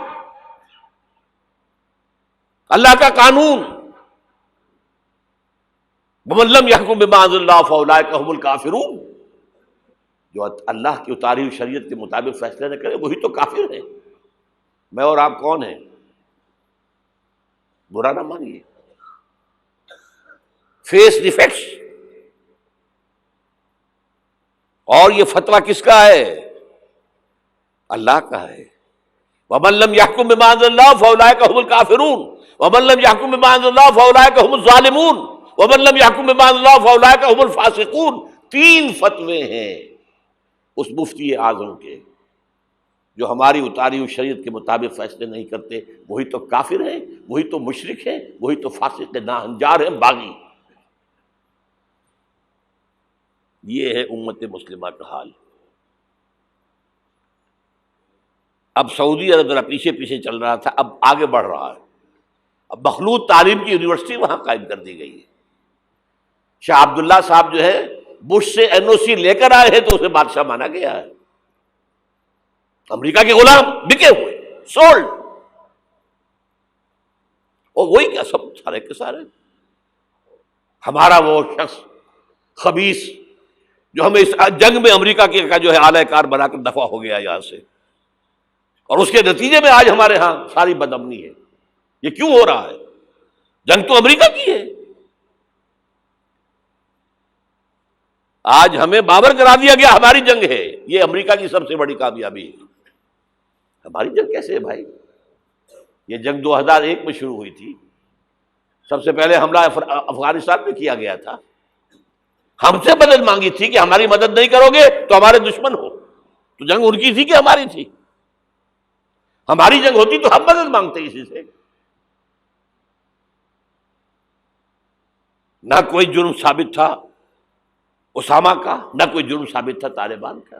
S1: اللہ کا قانون۔ وَمَن لَّمْ يَحْكُم بِمَا أَنزَلَ اللَّهُ فَأُولَٰئِكَ هُمُ الْكَافِرُونَ، جو اللہ کی اتاری ہوئی شریعت کے مطابق فیصلے نہ کرے وہی تو کافر ہے۔ میں اور آپ کون ہیں؟ برا نہ مانیے، فیس دی فیکٹس۔ اور یہ فتویٰ کس کا ہے؟ اللہ کا ہے۔ وَمَن لَّمْ يَحْكُم بِمَا أَنزَلَ اللَّهُ فَأُولَٰئِكَ هُمُ الْكَافِرُونَ وَمَن لَّمْ يَحْكُم بِمَا أَنزَلَ اللَّهُ فَأُولَٰئِكَ هُمُ الظَّالِمُونَ وَمَن لَّمْ يَحْكُم بِمَا أَنزَلَ اللَّهُ فَأُولَٰئِكَ هُمُ الْفَاسِقُونَ۔ 3 فتوے ہیں اس مفتی اعظم کے، جو ہماری اتاری ہوئی شریعت کے مطابق فیصلے نہیں کرتے وہی تو کافر ہیں، وہی تو مشرک ہیں، وہی تو فاسق ناہنجار ہیں، باغی۔ یہ ہے امت مسلمہ کا حال۔ اب سعودی عرب ذرا پیچھے پیچھے چل رہا تھا، اب آگے بڑھ رہا ہے۔ اب مخلوط تعلیم کی یونیورسٹی وہاں قائم کر دی گئی ہے۔ شاہ عبداللہ صاحب جو ہے بش سے NOC لے کر آئے ہیں تو اسے بادشاہ مانا گیا ہے۔ امریکہ کے غلام بکے ہوئے، سولڈ، اور وہی کیا سب سارے کے سارے ہمارا وہ شخص خبیث جو ہمیں اس جنگ میں امریکہ کا جو ہے اعلی کار بنا کر دفع ہو گیا یہاں سے، اور اس کے نتیجے میں آج ہمارے ہاں ساری بدامنی ہے۔ یہ کیوں ہو رہا ہے؟ جنگ تو امریکہ کی ہے۔ آج ہمیں باور کرا دیا گیا ہماری جنگ ہے، یہ امریکہ کی سب سے بڑی کامیابی ہے۔ ہماری جنگ کیسے ہے بھائی؟ یہ جنگ 2001 میں شروع ہوئی تھی، سب سے پہلے حملہ افغانستان میں کیا گیا تھا، ہم سے مدد مانگی تھی کہ ہماری مدد نہیں کرو گے تو ہمارے دشمن ہو۔ تو جنگ ان کی تھی کہ ہماری تھی؟ ہماری جنگ ہوتی تو ہم مدد مانگتے کسی سے۔ نہ کوئی جرم ثابت تھا اسامہ کا، نہ کوئی جرم ثابت تھا طالبان کا۔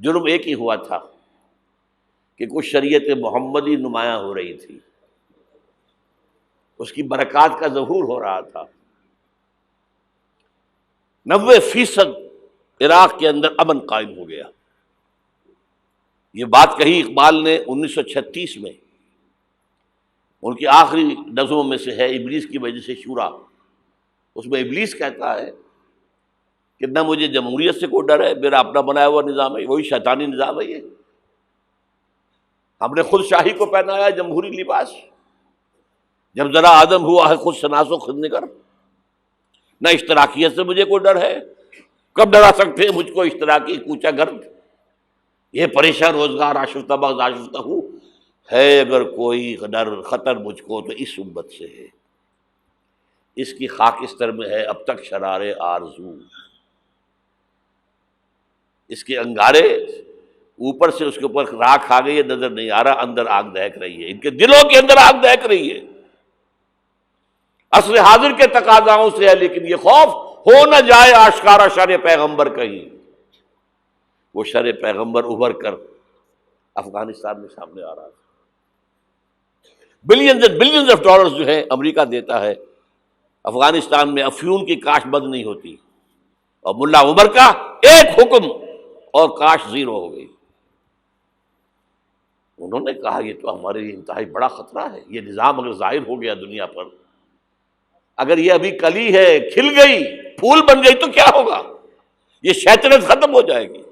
S1: جرم ایک ہی ہوا تھا کہ کچھ شریعت محمدی نمایاں ہو رہی تھی، اس کی برکات کا ظہور ہو رہا تھا۔ 90% عراق کے اندر امن قائم ہو گیا۔ یہ بات کہی اقبال نے 1936 میں، ان کی آخری نظموں میں سے ہے ابلیس کی وجہ سے شورا۔ اس میں ابلیس کہتا ہے کہ نہ مجھے جمہوریت سے کوئی ڈر ہے، میرا اپنا بنایا ہوا نظام ہے، وہی شیطانی نظام ہے۔ یہ ہم نے خود شاہی کو پہنایا جمہوری لباس، جب ذرا آدم ہوا ہے خود شناس و خود نگر۔ نہ اشتراکیت سے مجھے کوئی ڈر ہے، کب ڈرا سکتے ہیں مجھ کو اشتراکی کوچہ گرد؟ یہ پریشان روزگار آشفتہ بغض آشفتہ ہوں ہے، اگر کوئی ڈر خطر مجھ کو تو اس امت سے ہے، اس کی خاکستر میں ہے اب تک شرار آرزو۔ اس کے انگارے اوپر سے اس کے اوپر راکھ آ گئی ہے، نظر نہیں آ رہا، اندر آگ دہک رہی ہے، ان کے دلوں کے اندر آگ دہک رہی ہے۔ عصر حاضر کے تقاضاؤں سے ہے، لیکن یہ خوف ہو نہ جائے آشکارا شر پیغمبر کہیں، وہ شر پیغمبر ابھر کر افغانستان میں سامنے آ رہا ہے۔ Billions and billions of dollars جو ہے امریکہ دیتا ہے، افغانستان میں افیون کی کاشت بند نہیں ہوتی، اور ملا عمر کا ایک حکم اور کاشت زیرو ہو گئی۔ انہوں نے کہا یہ تو ہمارے لیے انتہائی بڑا خطرہ ہے، یہ نظام اگر ظاہر ہو گیا دنیا پر، اگر یہ ابھی کلی ہے کھل گئی پھول بن گئی تو کیا ہوگا؟ یہ شیطنت ختم ہو جائے گی۔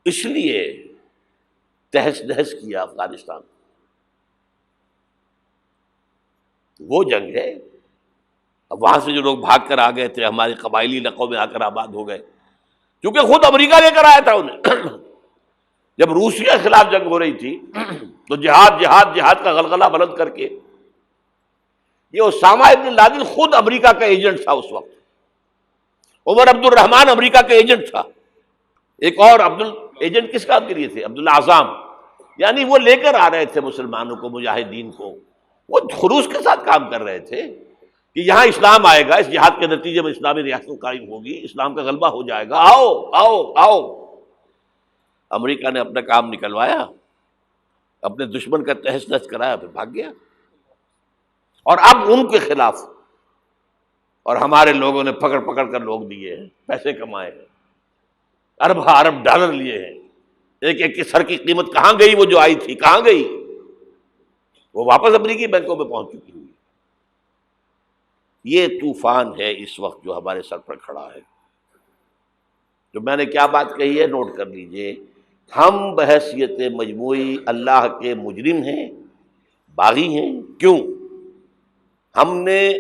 S1: اس لیے تہس نہس کیا افغانستان۔ وہ جنگ ہے۔ اب وہاں سے جو لوگ بھاگ کر آ گئے تھے ہمارے قبائلی علاقوں میں آ کر آباد ہو گئے، کیونکہ خود امریکہ لے کر آیا تھا انہیں۔ جب روسیہ کے خلاف جنگ ہو رہی تھی تو جہاد جہاد جہاد کا غلغلہ بلند کر کے، یہ اسامہ ابن لادن خود امریکہ کا ایجنٹ تھا اس وقت، عمر عبد الرحمان امریکہ کا ایجنٹ تھا، ایک اور ایجنٹ کس کام کے لیے تھے؟ عبداللہ اعظم، یعنی وہ لے کر آ رہے تھے مسلمانوں کو، مجاہدین کو، وہ خلوص کے ساتھ کام کر رہے تھے کہ یہاں اسلام آئے گا، اس جہاد کے نتیجے میں اسلامی ریاست قائم ہوگی، اسلام کا غلبہ ہو جائے گا، آؤ آؤ آؤ۔ امریکہ نے اپنا کام نکلوایا، اپنے دشمن کا تہس نہس کرایا، پھر بھاگ گیا۔ اور اب ان کے خلاف، اور ہمارے لوگوں نے پکڑ پکڑ کر لوگ دیے ہیں، پیسے کمائے ہیں، ارب ڈالر لیے ہیں، ایک ایک کے سر کی قیمت کہاں گئی؟ وہ جو آئی تھی کہاں گئی؟ وہ واپس امریکی بینکوں میں پہنچ چکی ہوئی۔ یہ طوفان ہے اس وقت جو ہمارے سر پر کھڑا ہے۔ جو میں نے کیا بات کہی ہے نوٹ کر لیجئے، ہم بحیثیت مجموعی اللہ کے مجرم ہیں، باغی ہیں۔ کیوں؟ ہم نے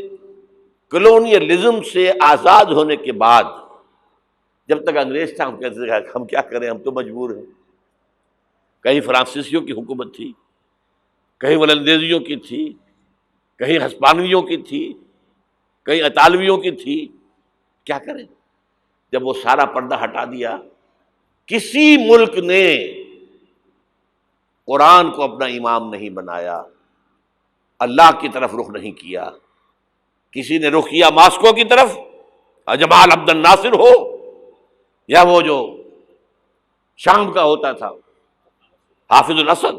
S1: کلونیلزم سے آزاد ہونے کے بعد، جب تک انگریز تھا ہم کہتے تھے ہم کیا کریں، ہم تو مجبور ہیں۔ کہیں فرانسیسیوں کی حکومت تھی، کہیں ولندیزیوں کی تھی، کہیں ہسپانویوں کی تھی، کہیں اطالویوں کی تھی، کیا کریں؟ جب وہ سارا پردہ ہٹا دیا، کسی ملک نے قرآن کو اپنا امام نہیں بنایا، اللہ کی طرف رخ نہیں کیا، کسی نے رخ کیا ماسکو کی طرف، جمال عبد الناصر ہو یا وہ جو شام کا ہوتا تھا حافظ الاسد،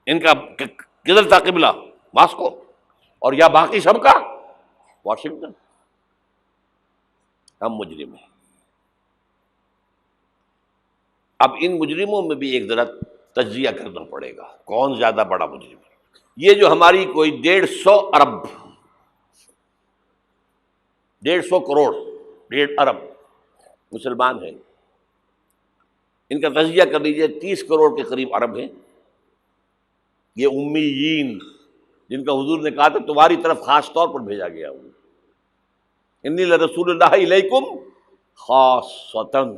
S1: ان کا کدھر تھا قبلہ؟ ماسکو، اور یا باقی سب کا واشنگٹن۔ ہم مجرم ہیں۔ اب ان مجرموں میں بھی ایک ذرا تجزیہ کرنا پڑے گا، کون زیادہ بڑا مجرم ہے۔ یہ جو ہماری کوئی 150 ارب 150 کروڑ 1.5 ارب مسلمان ہیں، ان کا تجزیہ کر لیجئے، 30 کروڑ کے قریب عرب ہیں، یہ امیین جن کا حضور نے کہا تھا تمہاری طرف خاص طور پر بھیجا گیا ہوں، انی لرسول اللہ الیکم خاصۃً۔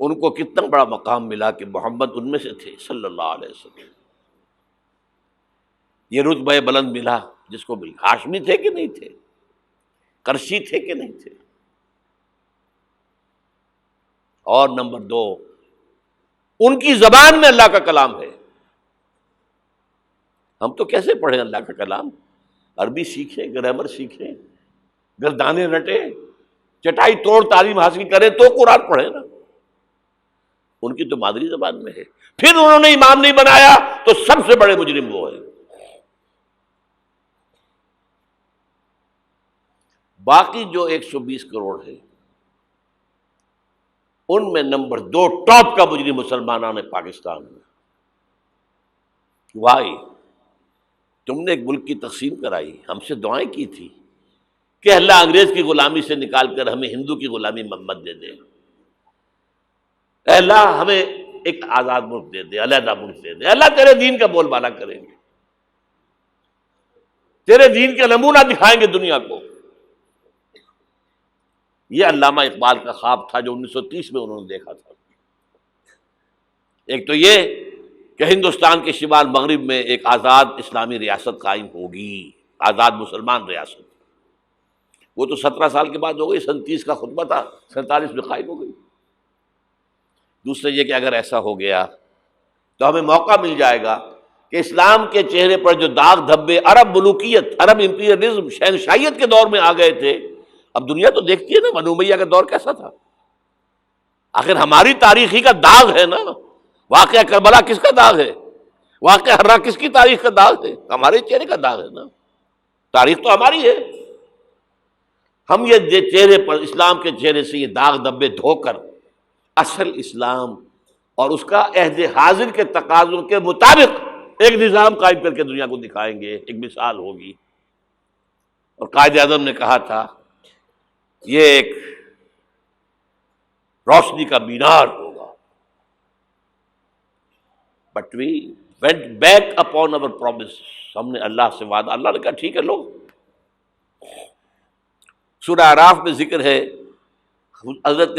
S1: ان کو کتنا بڑا مقام ملا کہ محمد ان میں سے تھے صلی اللہ علیہ وسلم۔ یہ رتبہ بلند ملا جس کو بھی، ہاشمی تھے کہ نہیں تھے، قرشی تھے کہ نہیں تھے۔ اور نمبر 2، ان کی زبان میں اللہ کا کلام ہے۔ ہم تو کیسے پڑھیں اللہ کا کلام؟ عربی سیکھیں، گرامر سیکھیں، گردانے رٹیں، چٹائی توڑ تعلیم حاصل کریں تو قرآن پڑھیں نا۔ ان کی تو مادری زبان میں ہے، پھر انہوں نے امام نہیں بنایا تو سب سے بڑے مجرم وہ ہیں۔ باقی جو 120 کروڑ ہے ان میں نمبر 2 ٹاپ کا مجرم مسلمانان پاکستان میں۔ وائی تم نے ایک ملک کی تقسیم کرائی، ہم سے دعائیں کی تھی کہ اللہ انگریز کی غلامی سے نکال کر ہمیں ہندو کی غلامی محمد دے دے، اے اللہ ہمیں ایک آزاد ملک دے دے، علیحدہ ملک دے دے، اللہ تیرے دین کا بول بالا کریں گے، تیرے دین کا نمونہ دکھائیں گے دنیا کو۔ یہ علامہ اقبال کا خواب تھا جو 1930 میں انہوں نے دیکھا تھا۔ ایک تو یہ کہ ہندوستان کے شمال مغرب میں ایک آزاد اسلامی ریاست قائم ہوگی، آزاد مسلمان ریاست۔ وہ تو 17 سال کے بعد ہو گئی، 37 کا خطبہ تھا، 47 میں قائم ہو گئی۔ دوسرے یہ کہ اگر ایسا ہو گیا تو ہمیں موقع مل جائے گا کہ اسلام کے چہرے پر جو داغ دھبے عرب ملوکیت، عرب امپیریلزم، شہنشاہیت کے دور میں آ گئے تھے، اب دنیا تو دیکھتی ہے نا بنو امیہ کا دور کیسا تھا۔ آخر ہماری تاریخ ہی کا داغ ہے نا، واقعہ کربلا کس کا داغ ہے، واقعہ ہررا کس کی تاریخ کا داغ ہے؟ ہمارے چہرے کا داغ ہے نا، تاریخ تو ہماری ہے۔ ہم یہ چہرے پر، اسلام کے چہرے سے یہ داغ دھبے دھو کر اصل اسلام اور اس کا عہد حاضر کے تقاضوں کے مطابق ایک نظام قائم کر کے دنیا کو دکھائیں گے، ایک مثال ہوگی۔ اور قائد اعظم نے کہا تھا یہ ایک روشنی کا مینار ہوگا۔ But we went back upon our promise، ہم نے اللہ سے وعدہ، اللہ نے کہا ٹھیک ہے لو۔ سورہ اعراف میں ذکر ہے حضرت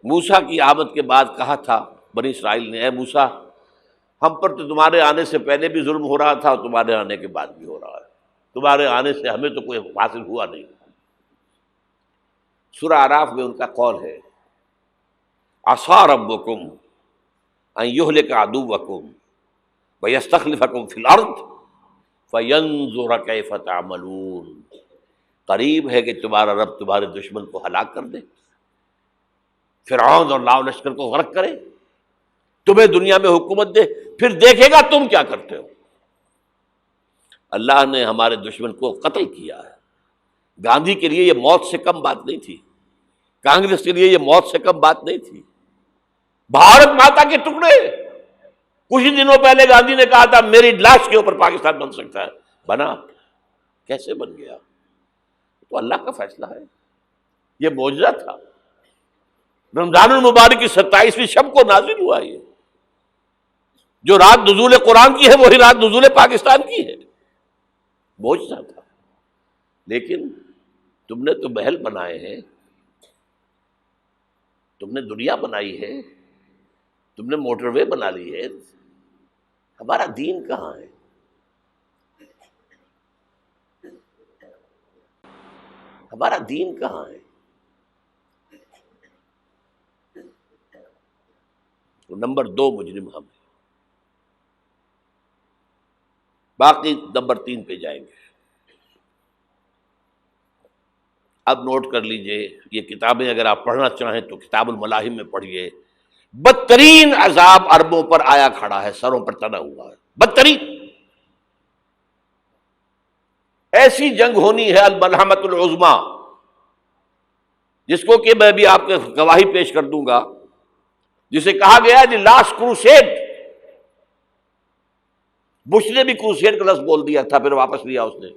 S1: موسیٰ کی آمد کے بعد کہا تھا بنی اسرائیل نے، اے موسیٰ ہم پر تو تمہارے آنے سے پہلے بھی ظلم ہو رہا تھا اور تمہارے آنے کے بعد بھی ہو رہا ہے، تمہارے آنے سے ہمیں تو کوئی حاصل ہوا نہیں۔ سورہ اعراف میں ان کا قول ہے عصا ربکم ان یہلک عدوکم ویستخلفکم فی الارض فینظر کیف تعملون۔ قریب ہے کہ تمہارا رب تمہارے دشمن کو ہلاک کر دے، فرعون اور لاؤ لشکر کو غرق کرے، تمہیں دنیا میں حکومت دے، پھر دیکھے گا تم کیا کرتے ہو۔ اللہ نے ہمارے دشمن کو قتل کیا ہے۔ گاندھی کے لیے یہ موت سے کم بات نہیں تھی، کانگریس کے لیے یہ موت سے کم بات نہیں تھی۔ بھارت ماتا کے ٹکڑے، کچھ ہی دنوں پہلے گاندھی نے کہا تھا میری لاش کے اوپر پاکستان بن سکتا ہے، بنا؟ کیسے بن گیا؟ تو اللہ کا فیصلہ ہے، یہ معجزہ تھا۔ رمضان المبارک کی 27ویں شب کو نازل ہوا یہ، جو رات نزول قرآن کی ہے وہی رات نزول پاکستان کی ہے، معجزہ تھا۔ لیکن تم نے تو محل بنائے ہیں، تم نے دنیا بنائی ہے، تم نے موٹر وے بنا لی ہے، ہمارا دین کہاں ہے؟ ہمارا دین کہاں ہے؟ نمبر 2 مجرم ہم ہیں، باقی نمبر 3 پہ جائیں گے۔ اب نوٹ کر لیجئے، یہ کتابیں اگر آپ پڑھنا چاہیں تو کتاب الملاحم میں پڑھیے، بدترین عذاب عربوں پر آیا کھڑا ہے، سروں پر تنا ہوا ہے، بدترین ایسی جنگ ہونی ہے الملحمۃ العظمیٰ، جس کو کہ میں بھی آپ کے گواہی پیش کر دوں گا، جسے کہا گیا دی لاسٹ کروسیڈ۔ بش نے بھی کروسیڈ کا لفظ بول دیا تھا، پھر واپس لیا اس نے۔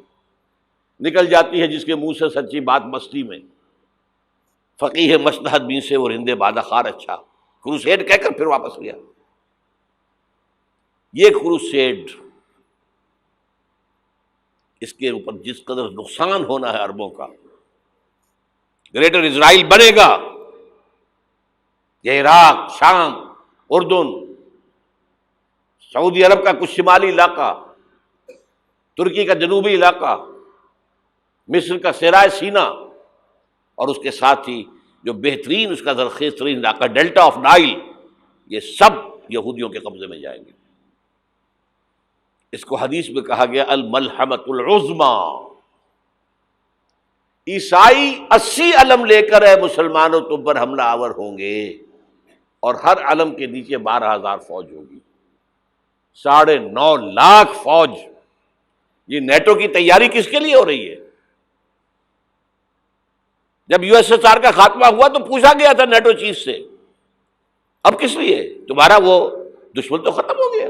S1: نکل جاتی ہے جس کے منہ سے سچی بات مستی میں، فقیہ مصلحت بین سے وہ رندے بادہ خار اچھا، کروسیڈ کہہ کر پھر واپس لیا۔ یہ کروسیڈ، اس کے اوپر جس قدر نقصان ہونا ہے عربوں کا، گریٹر اسرائیل بنے گا، یہ عراق، شام، اردن، سعودی عرب کا کچھ شمالی علاقہ، ترکی کا جنوبی علاقہ، مصر کا صحرائے سینا، اور اس کے ساتھ ہی جو بہترین اس کا زرخیز ترین علاقہ ڈیلٹا آف نائل، یہ سب یہودیوں کے قبضے میں جائیں گے۔ اس کو حدیث میں کہا گیا الملحمۃ العظمیٰ۔ عیسائی 80 علم لے کر اے مسلمانوں تم پر حملہ آور ہوں گے، اور ہر علم کے نیچے 12,000 فوج ہوگی، 9.5 لاکھ فوج۔ یہ نیٹو کی تیاری کس کے لیے ہو رہی ہے؟ جب یو ایس ایس آر کا خاتمہ ہوا تو پوچھا گیا تھا نیٹو چیف سے، اب کس لیے؟ تمہارا وہ دشمن تو ختم ہو گیا،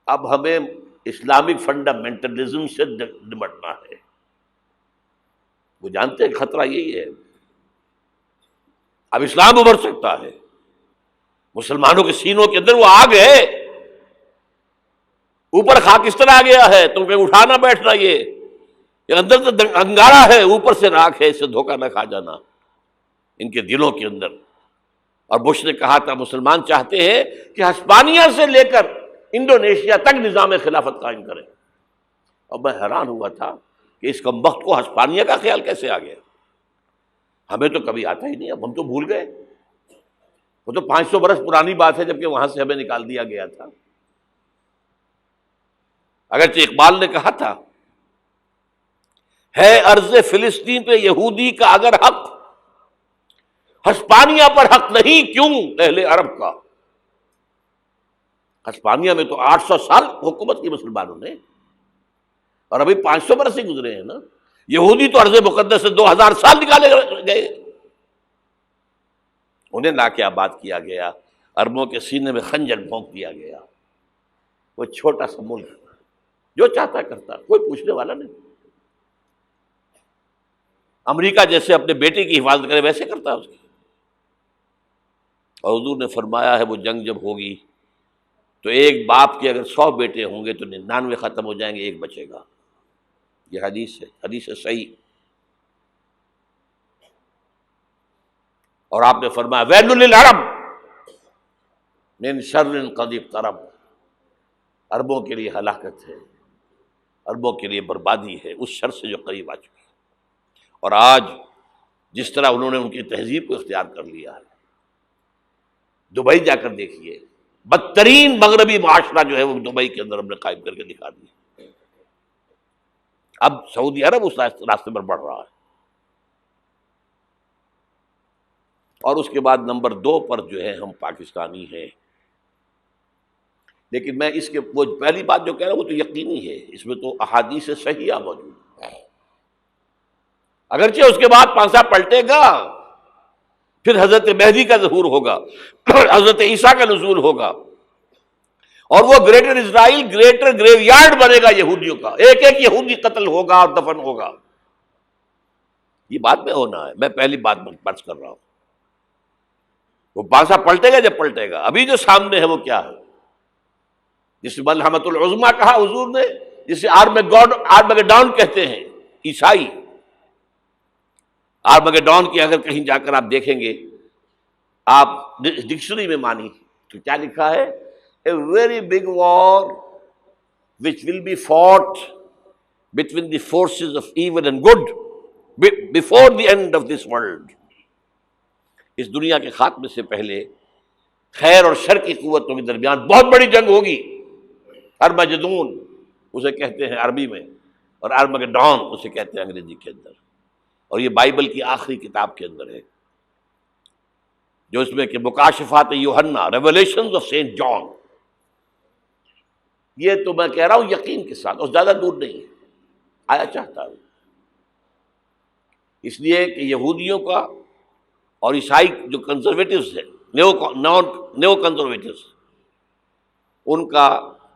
S1: اب ہمیں اسلامک فنڈامنٹلزم سے نمٹنا ہے۔ وہ جانتے ہیں خطرہ یہی ہے، اب اسلام ابھر سکتا ہے، مسلمانوں کے سینوں کے اندر وہ آگ ہے، اوپر خاکستر آ گیا ہے، تم کو اٹھانا بیٹھنا، یہ اندر تو انگارہ ہے، اوپر سے راکھ ہے، اس سے دھوکہ نہ کھا جانا ان کے دلوں کے اندر۔ اور بش نے کہا تھا مسلمان چاہتے ہیں کہ ہسپانیہ سے لے کر انڈونیشیا تک نظام خلافت قائم کریں، اور میں حیران ہوا تھا کہ اس کمبخت کو ہسپانیہ کا خیال کیسے آ گیا؟ ہمیں تو کبھی آتا ہی نہیں، اب ہم تو بھول گئے، وہ تو 500 برس پرانی بات ہے، جبکہ وہاں سے ہمیں نکال دیا گیا تھا۔ اگرچہ اقبال نے کہا تھا ہے ارض فلسطین پہ یہودی کا اگر حق، ہسپانیہ پر حق نہیں کیوں اہل عرب کا؟ ہسپانیہ میں تو 800 سال حکومت کی مسلمانوں نے، اور ابھی 500 برس سے گزرے ہیں نا۔ یہودی تو ارض مقدس سے 2000 سال نکالے گئے، انہیں لا کے آباد کیا گیا، عربوں کے سینے میں خنجر بھونک دیا گیا۔ وہ چھوٹا سا ملک جو چاہتا کرتا، کوئی پوچھنے والا نہیں۔ امریکہ جیسے اپنے بیٹے کی حفاظت کرے ویسے کرتا اس کی۔ اور حضور نے فرمایا ہے وہ جنگ جب ہوگی تو ایک باپ کے اگر 100 بیٹے ہوں گے تو 99 ختم ہو جائیں گے، ایک بچے گا۔ یہ حدیث ہے، حدیث ہے صحیح۔ اور آپ نے فرمایا ویل للعرب من شر قد اقترب، عربوں کے لیے ہلاکت ہے، عربوں کے لیے بربادی ہے اس شر سے جو قریب آ چکی ہے۔ اور آج جس طرح انہوں نے ان کی تہذیب کو اختیار کر لیا ہے، دبئی جا کر دیکھیے، بدترین مغربی معاشرہ جو ہے وہ دبئی کے اندر ہم نے قائم کر کے دکھا دیا۔ اب سعودی عرب اس راستے پر بڑھ رہا ہے۔ اور اس کے بعد نمبر 2 پر جو ہے ہم پاکستانی ہیں، لیکن میں اس کے وہ پہلی بات جو کہہ رہا ہوں وہ تو یقینی ہے، اس میں تو احادیث صحیحہ موجود ہے۔ اگرچہ اس کے بعد پانسا پلٹے گا، پھر حضرت مہدی کا ظہور ہوگا، حضرت عیسیٰ کا نزول ہوگا، اور وہ گریٹر اسرائیل گریٹر گریو یارڈ بنے گا یہودیوں کا، ایک ایک یہودی قتل ہوگا اور دفن ہوگا۔ یہ بات میں ہونا ہے، میں پہلی بات بات کر رہا ہوں۔ وہ پانسا پلٹے گا جب پلٹے گا، ابھی جو سامنے ہے وہ کیا ہے؟ جس ملحمۃ العظمیٰ کہا حضور نے، جسے آرمگیڈون کہتے ہیں عیسائی۔ آرمگیڈون کی اگر کہیں جا کر آپ دیکھیں گے، آپ ڈکشنری میں مانی تو کیا لکھا ہے؟ A very big war which will be fought between the forces of evil and good before the end of this world. اس دنیا کے خاتمے سے پہلے خیر اور شر کی قوتوں کے درمیان بہت بڑی جنگ ہوگی۔ ارمجدون اسے کہتے ہیں عربی میں، اور آرمگیڈون اسے کہتے ہیں انگریزی کے اندر۔ اور یہ بائبل کی آخری کتاب کے اندر ہے، جو اس میں کہ مکاشفات یوحنا، ریولیشنز آف سینٹ جان. یہ تو میں کہہ رہا ہوں یقین کے ساتھ، اور زیادہ دور نہیں ہے، آیا چاہتا ہوں. اس لیے کہ یہودیوں کا اور عیسائی جو کنزرویٹوز ہیں، نیو کنزرویٹوز، ان کا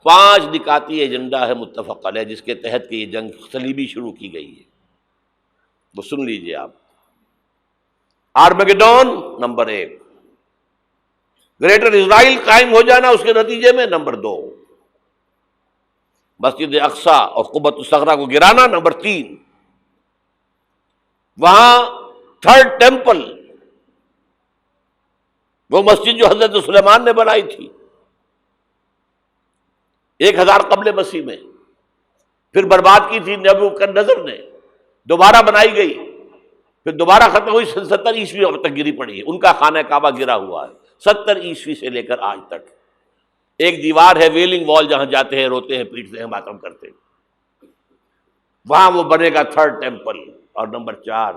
S1: 5 نکاتی ایجنڈا ہے متفق علیہ، جس کے تحت کہ یہ جنگ صلیبی شروع کی گئی ہے. وہ سن لیجئے آپ. آرمیگیڈون نمبر 1، گریٹر اسرائیل قائم ہو جانا اس کے نتیجے میں نمبر 2، مسجد اقصی اور قبۃ الصخرہ کو گرانا نمبر 3، وہاں 3rd ٹیمپل، وہ مسجد جو حضرت سلیمان نے بنائی تھی 1000 قبل مسیح میں، پھر برباد کی تھی نبوکدنضر نے، دوبارہ بنائی گئی، پھر دوبارہ ختم ہوئی 70 عیسوی تک گری پڑی ہے. ان کا خانہ کعبہ گرا ہوا ہے 70 عیسوی سے لے کر آج تک. ایک دیوار ہے ویلنگ وال، جہاں جاتے ہیں، روتے ہیں، پیٹتے ہیں، ماتم کرتے ہیں، وہاں وہ بنے گا 3rd ٹیمپل. اور نمبر 4،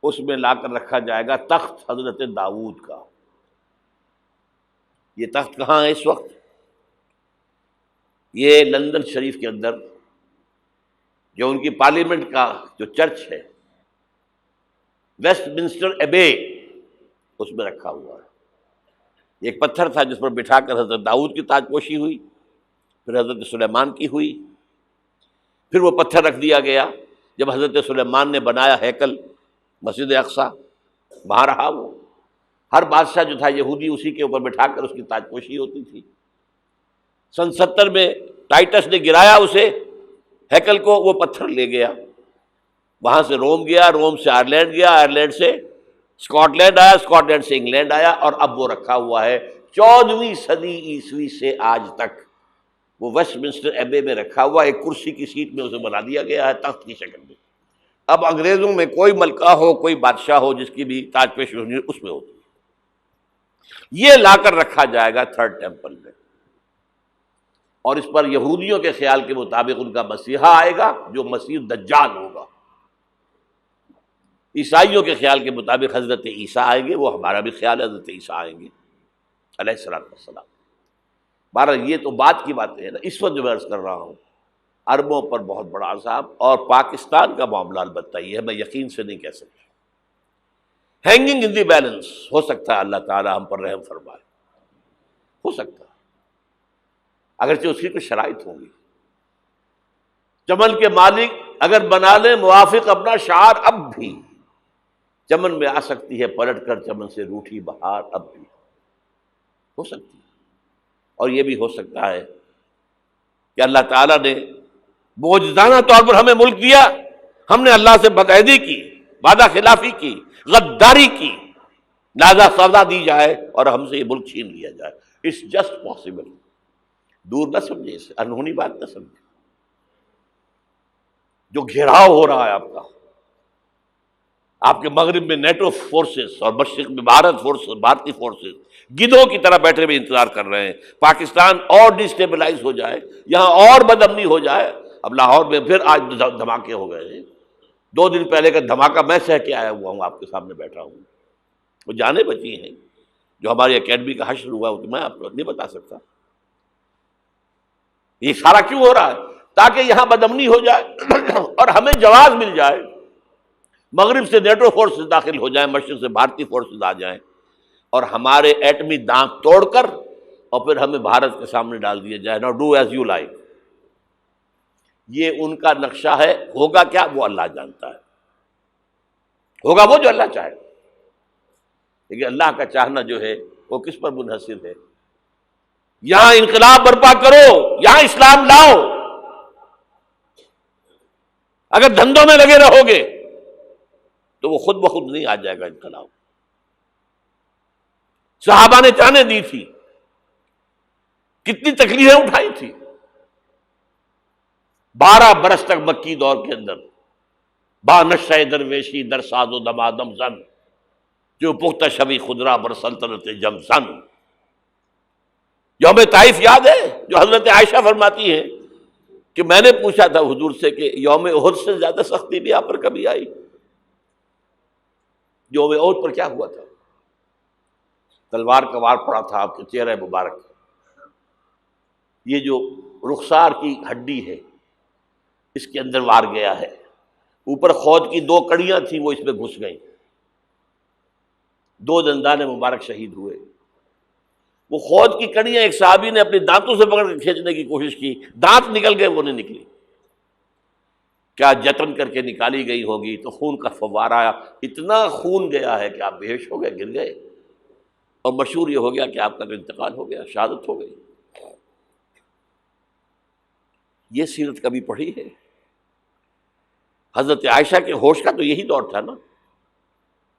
S1: اس میں لا کر رکھا جائے گا تخت حضرت داؤد کا. یہ تخت کہاں ہے اس وقت؟ یہ لندن شریف کے اندر، جو ان کی پارلیمنٹ کا جو چرچ ہے، ویسٹ منسٹر ایبے، اس میں رکھا ہوا ہے. ایک پتھر تھا جس پر بٹھا کر حضرت داؤد کی تاج پوشی ہوئی، پھر حضرت سلیمان کی ہوئی، پھر وہ پتھر رکھ دیا گیا جب حضرت سلیمان نے بنایا ہیکل مسجد اقصی، وہاں رہا وہ. ہر بادشاہ جو تھا یہودی اسی کے اوپر بٹھا کر اس کی تاج پوشی ہوتی تھی. سن 70 میں ٹائٹس نے گرایا اسے، ہیکل کو، وہ پتھر لے گیا، وہاں سے روم گیا، روم سے آئرلینڈ گیا، آئرلینڈ سے اسکاٹ لینڈ آیا، اسکاٹ لینڈ سے انگلینڈ آیا، اور اب وہ رکھا ہوا ہے 14ویں صدی عیسوی سے آج تک. وہ ویسٹ منسٹر ایبے میں رکھا ہوا، ایک کرسی کی سیٹ میں اسے بنا دیا گیا ہے تخت کی شکل میں. اب انگریزوں میں کوئی ملکہ ہو، کوئی بادشاہ ہو جس کی بھی تاج پوشی ہونی اس میں ہوتی. یہ لا کر رکھا جائے گا 3rd ٹیمپل میں، اور اس پر یہودیوں کے خیال کے مطابق ان کا مسیحا آئے گا جو مسیح دجال ہوگا. عیسائیوں کے خیال کے مطابق حضرت عیسیٰ آئیں گے، وہ ہمارا بھی خیال ہے حضرت عیسیٰ آئیں گے علیہ السلام. بہرحال یہ تو بات کی باتیں ہیں نا. اس وقت جو میں عرض کر رہا ہوں، عربوں پر بہت بڑا عذاب، اور پاکستان کا معاملہ البتہ یہ ہے، میں یقین سے نہیں کہہ سکتا. ہینگنگ ان دی بیلنس، ہو سکتا ہے اللہ تعالی ہم پر رحم فرمائے، ہو سکتا ہے، اگرچہ اس کی کچھ شرائط ہوں گی. چمن کے مالک اگر بنا لیں موافق اپنا شعار، اب بھی چمن میں آ سکتی ہے پلٹ کر چمن سے روٹھی بہار، اب بھی ہو سکتی ہے. اور یہ بھی ہو سکتا ہے کہ اللہ تعالیٰ نے معجزانہ طور پر ہمیں ملک دیا، ہم نے اللہ سے بدعہدی کی، وعدہ خلافی کی، غداری کی، لہذا سزا دی جائے اور ہم سے یہ ملک چھین لیا جائے. It's just possible. دور نہ سمجھے اسے، انہونی بات نہ سمجھے. جو گھیراؤ ہو رہا ہے آپ کا، آپ کے مغرب میں نیٹو فورسز اور مشرق میں بھارتی فورسز گدھوں کی طرح بیٹھے ہوئے انتظار کر رہے ہیں پاکستان اور ڈسٹیبلائز ہو جائے، یہاں اور بدامنی ہو جائے. اب لاہور میں پھر آج دھماکے ہو گئے ہیں. 2 دن پہلے کا دھماکہ میں سہ کے آیا ہوا ہوں، آپ کے سامنے بیٹھا ہوں. وہ جانیں بچی ہیں، جو ہماری اکیڈمی کا حشر ہوا وہ تو میں آپ کو نہیں بتا سکتا. یہ سارا کیوں ہو رہا ہے؟ تاکہ یہاں بدامنی ہو جائے اور ہمیں جواز مل جائے. مغرب سے نیٹو فورسز داخل ہو جائیں، مشرق سے بھارتی فورسز آ جائیں، اور ہمارے ایٹمی دانت توڑ کر اور پھر ہمیں بھارت کے سامنے ڈال دیا جائے. Now do as you like. یہ ان کا نقشہ ہے. ہوگا کیا وہ اللہ جانتا ہے، ہوگا وہ جو اللہ چاہے. لیکن اللہ کا چاہنا جو ہے وہ کس پر منحصر ہے؟ یہاں انقلاب برپا کرو، یہاں اسلام لاؤ. اگر دھندوں میں لگے رہو گے تو وہ خود بخود نہیں آ جائے گا انقلاب. صحابہ نے جانیں دی تھی، کتنی تکلیفیں اٹھائی تھی. 12 برس تک مکی دور کے اندر با نشہ درویشی در ساز و دمادم زن، جو پختہ شبی خدرا بر سلطنت جم زن. یوم طائف یاد ہے جو حضرت عائشہ فرماتی ہیں کہ میں نے پوچھا تھا حضور سے کہ یوم احد سے زیادہ سختی بھی آپ پر کبھی آئی؟ یوم احد پر کیا ہوا تھا؟ تلوار کا وار پڑا تھا آپ کے چہرہ مبارک، یہ جو رخسار کی ہڈی ہے اس کے اندر وار گیا ہے، اوپر خود کی 2 کڑیاں تھیں وہ اس میں گھس گئیں، 2 دندان مبارک شہید ہوئے۔ وہ خود کی کڑیاں ایک صحابی نے اپنے دانتوں سے پکڑ کے کھینچنے کی کوشش کی، دانت نکل گئے، وہ نہیں نکلی، کیا جتن کر کے نکالی گئی ہوگی تو خون کا فوارہ آیا، اتنا خون گیا ہے کہ آپ بے ہوش ہو گئے، گر گئے، اور مشہور یہ ہو گیا کہ آپ کا انتقال ہو گیا، شہادت ہو گئی۔ یہ سیرت کبھی پڑھی ہے؟ حضرت عائشہ کے ہوش کا تو یہی دور تھا نا،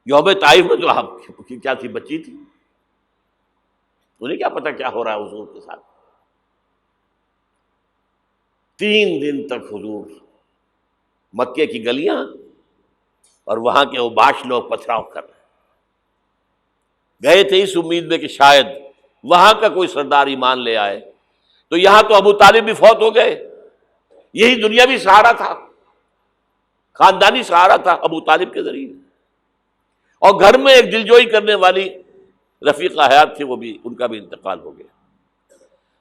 S1: یوم طائف میں جو آپ کی کیا تھی، بچی تھی، انہیں کیا پتا کیا ہو رہا ہے حضور کے ساتھ۔ 3 دن تک حضور مکے کی گلیاں اور وہاں کے اوباش لوگ پتھراؤ کر رہے گئے تھے اس امید میں کہ شاید وہاں کا کوئی سردار ایمان لے آئے، تو یہاں تو ابو طالب بھی فوت ہو گئے، یہی دنیاوی سہارا تھا، خاندانی سہارا تھا ابو طالب کے ذریعے، اور گھر میں ایک دلجوئی کرنے والی رفیقہ حیات تھی، وہ بھی، ان کا بھی انتقال ہو گیا۔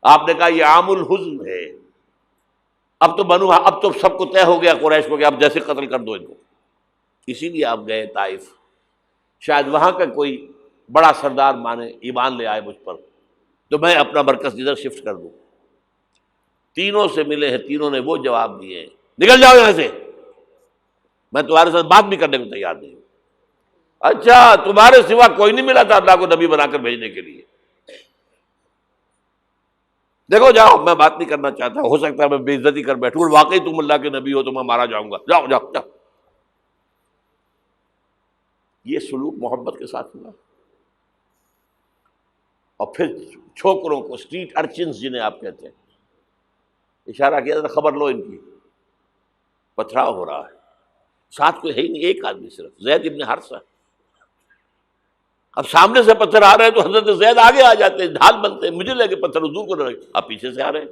S1: آپ نے کہا یہ عام الحزن ہے، اب تو سب کو طے ہو گیا قریش کو کہ اب جیسے قتل کر دو ان کو، اسی لیے آپ گئے طائف، شاید وہاں کا کوئی بڑا سردار مانے، ایمان لے آئے مجھ پر، تو میں اپنا مرکز ادھر شفٹ کر دوں۔ تینوں سے ملے ہیں، تینوں نے وہ جواب دیے، نکل جاؤ یہاں سے، میں تمہارے ساتھ بات بھی کرنے کو تیار نہیں ہوں۔ اچھا، تمہارے سوا کوئی نہیں ملا تھا اللہ کو نبی بنا کر بھیجنے کے لیے؟ دیکھو جاؤ، میں بات نہیں کرنا چاہتا، ہو سکتا ہے میں بے عزتی کر بیٹھوں، واقعی تم اللہ کے نبی ہو تو میں مارا جاؤں گا، جاؤ جاؤ جاؤ۔ یہ سلوک محبت کے ساتھ ہوا۔ اور پھر چھوکروں کو، اسٹریٹ ارچنز جنہیں آپ کہتے ہیں، اشارہ کیا تھا، خبر لو ان کی، پتھراؤ ہو رہا ہے، ساتھ کوئی ہے ہی نہیں، ایک آدمی صرف، زید ابن حارثہ۔ اب سامنے سے پتھر آ رہے ہیں تو حضرت زید آگے آ جاتے ہیں، ڈھال بنتے ہیں، مجھے لگے پتھر حضور کو لگے، آپ پیچھے سے آ رہے ہیں،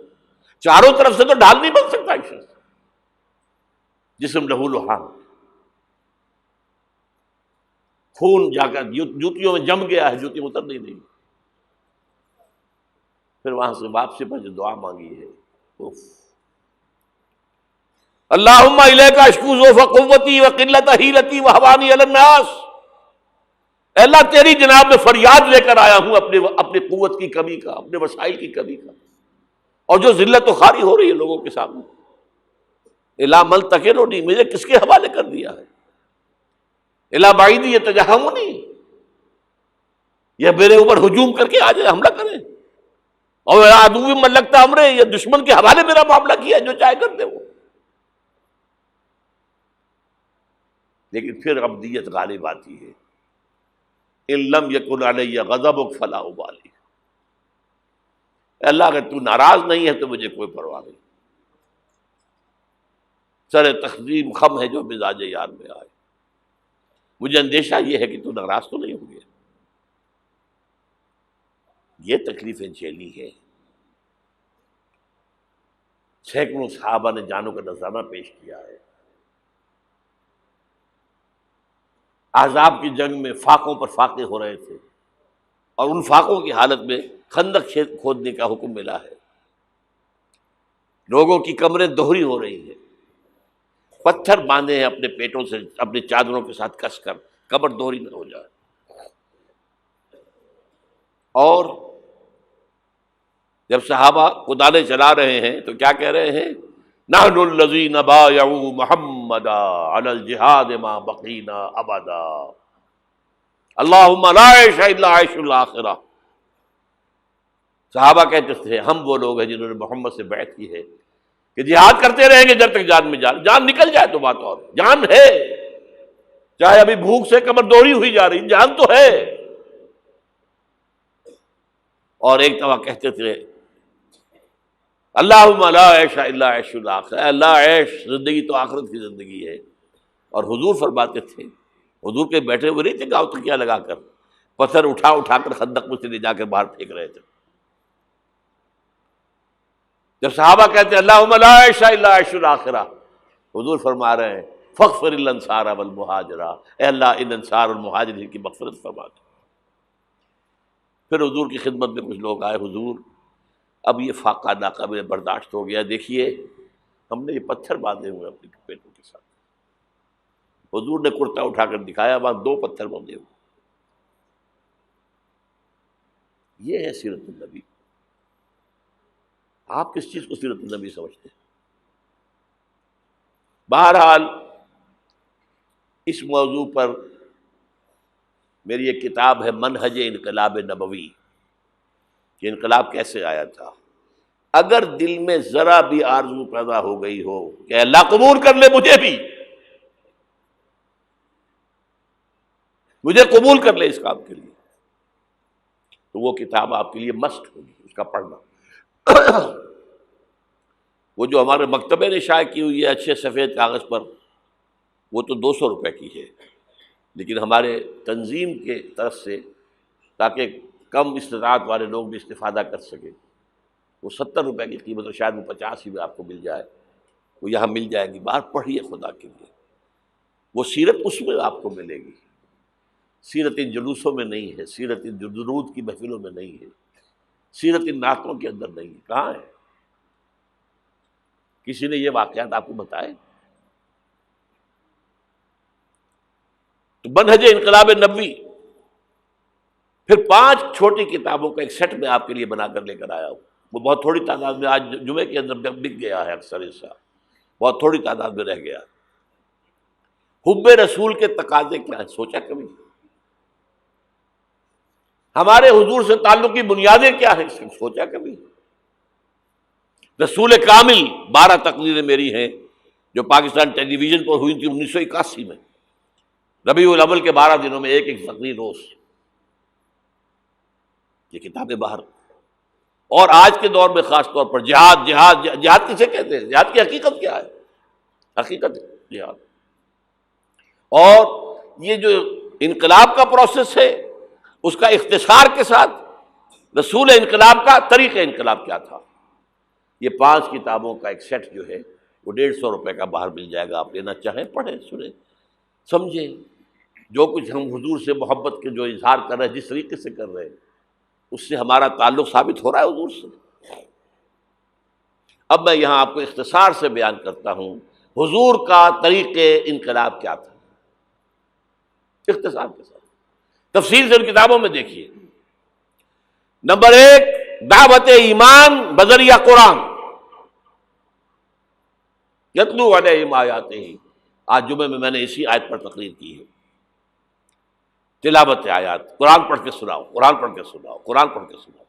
S1: چاروں طرف سے تو ڈھال نہیں بن سکتا ایک شخص، جسم لہو لہان، خون جا کر جوتیوں میں جم گیا ہے، جوتی اتر نہیں رہی۔ پھر وہاں سے واپسی پر جو دعا مانگی ہے، اللہم الیک اشکو ضعف قوتی وقلت حیلتی وہوانی علی الناس، اے اللہ تیری جناب میں فریاد لے کر آیا ہوں اپنی قوت کی کمی کا، اپنے وسائل کی کمی کا، اور جو ذلت و خواری ہو رہی ہے لوگوں کے سامنے، الا ملتقننی، مجھے کس کے حوالے کر دیا ہے، الا بعیدی یتجہمنی، یہ میرے اوپر ہجوم کر کے آ جائے، حملہ کرے، اور عدو من لگتا امرے، یہ دشمن کے حوالے میرا معاملہ کیا، جو چاہے کر دے وہ۔ لیکن پھر عبدیت غالب آتی ہے، ان لم یکن علی غضبک فلا ابالی، اللہ اگر تو ناراض نہیں ہے تو مجھے کوئی پرواہ نہیں، سر تقسیم خم ہے جو مزاج یار میں آئے، مجھے اندیشہ یہ ہے کہ تو ناراض تو نہیں ہو گیا۔ یہ تکلیفیں جھیلی ہے، سینکڑوں صحابہ نے جانوں کا نذرانہ پیش کیا ہے، احزاب کی جنگ میں فاقوں پر فاقے ہو رہے تھے، اور ان فاقوں کی حالت میں خندق کھودنے کا حکم ملا ہے، لوگوں کی کمریں دوہری ہو رہی ہیں، پتھر باندھے ہیں اپنے پیٹوں سے، اپنی چادروں کے ساتھ کس کر، کمر دوہری نہ ہو جائے۔ اور جب صحابہ کدالیں چلا رہے ہیں تو کیا کہہ رہے ہیں، نحن الذین بایعوا محمدا علی الجہاد ما بقینا ابدا، اللہم لا عیش الا عیش الاخرہ۔ صحابہ کہتے تھے ہم وہ لوگ ہیں جنہوں نے محمد سے بیعت کی ہے کہ جہاد کرتے رہیں گے جب تک جان میں جان نکل جائے تو بات اور، جان ہے، چاہے ابھی بھوک سے کمر دوہری ہوئی جا رہی، جان تو ہے۔ اور ایک دفعہ کہتے تھے اللہم لا عیش الا عیش الاخرہ، اللہ عیش، زندگی تو آخرت کی زندگی ہے۔ اور حضور فرماتے تھے، حضور کے بیٹھے ہوئے نہیں تھے گاؤں تکیہ لگا کر، پتھر اٹھا اٹھا کر خندق میں سے لے جا کر باہر پھینک رہے تھے۔ جب صحابہ کہتے ہیں اللہم لا عیش الا عیش الآخرہ، حضور فرما رہے ہیں فاغفر الانصار والمہاجرہ، اے اللہ ان انصار اور مہاجرین کی مغفرت فرما دے۔ پھر حضور کی خدمت میں کچھ لوگ آئے، حضور اب یہ فاقہ ناقابل برداشت ہو گیا، دیکھیے ہم نے یہ پتھر باندھے ہوئے اپنی پیٹوں کے ساتھ۔ حضور نے کرتا اٹھا کر دکھایا، وہاں 2 پتھر باندھے ہوئے۔ یہ ہے سیرت النبی۔ آپ کس چیز کو سیرت النبی سمجھتے ہیں؟ بہرحال اس موضوع پر میری ایک کتاب ہے منہج انقلاب نبوی، کہ انقلاب کیسے آیا تھا۔ اگر دل میں ذرا بھی آرزو پیدا ہو گئی ہو کہ اللہ قبول کر لے مجھے بھی، مجھے قبول کر لے اس کام کے لیے، تو وہ کتاب آپ کے لیے مسٹ ہوگی، اس کا پڑھنا۔ وہ جو ہمارے مکتبے نے شائع کی ہوئی ہے اچھے سفید کاغذ پر، وہ تو 200 روپے کی ہے، لیکن ہمارے تنظیم کے طرف سے تاکہ کم استطاعت والے لوگ بھی استفادہ کر سکیں، وہ 70 روپے کی قیمت، اور شاید وہ 50 ہی میں آپ کو مل جائے، وہ یہاں مل جائے گی۔ باہر پڑھیے خدا کے لیے، وہ سیرت اس میں آپ کو ملے گی، سیرت ان جلوسوں میں نہیں ہے، سیرت ان درود کی محفلوں میں نہیں ہے، سیرت ان نعتوں کے اندر نہیں ہے۔ کہاں ہے؟ کسی نے یہ واقعات آپ کو بتائے؟ تو منہج انقلاب نبوی، پھر 5 چھوٹی کتابوں کا ایک سیٹ میں آپ کے لیے بنا کر لے کر آیا ہوں۔ وہ بہت تھوڑی تعداد میں آج جمعے کے اندر بک گیا ہے، اکثر حصہ بہت تھوڑی تعداد میں رہ گیا۔ حب رسول کے تقاضے کیا ہیں، سوچا کبھی؟ ہمارے حضور سے تعلق کی بنیادیں کیا ہیں، سوچا کبھی؟ رسول کامل 12 تقریریں میری ہیں جو پاکستان ٹیلی ویژن پر ہوئی تھی 1981 میں، ربیع الاول کے 12 دنوں میں ایک تقریر روز۔ یہ کتابیں باہر، اور آج کے دور میں خاص طور پر جہاد کسے کہتے ہیں؟ جہاد کی حقیقت کیا ہے؟ حقیقت جہاد، اور یہ جو انقلاب کا پروسیس ہے اس کا اختصار کے ساتھ رسول انقلاب کا طریقہ انقلاب کیا تھا۔ یہ 5 کتابوں کا ایک سیٹ جو ہے وہ 150 روپے کا باہر مل جائے گا، آپ لینا چاہیں پڑھیں، سنیں، سمجھیں۔ جو کچھ ہم حضور سے محبت کے جو اظہار کر رہے ہیں، جس طریقے سے کر رہے ہیں، اس سے ہمارا تعلق ثابت ہو رہا ہے حضور سے۔ اب میں یہاں آپ کو اختصار سے بیان کرتا ہوں حضور کا طریق انقلاب کیا تھا، اختصار کے ساتھ۔ تفصیل سے ان کتابوں میں دیکھیے۔ نمبر 1، دعوت ایمان بذریعہ قرآن، یتلو علیہم آیاتہ۔ آج جمعے میں نے اسی آیت پر تقریر کی ہے، تلاوت آیات، قرآن پڑھ کے سناؤ، قرآن پڑھ کے سناؤ، قرآن پڑھ کے سناؤ۔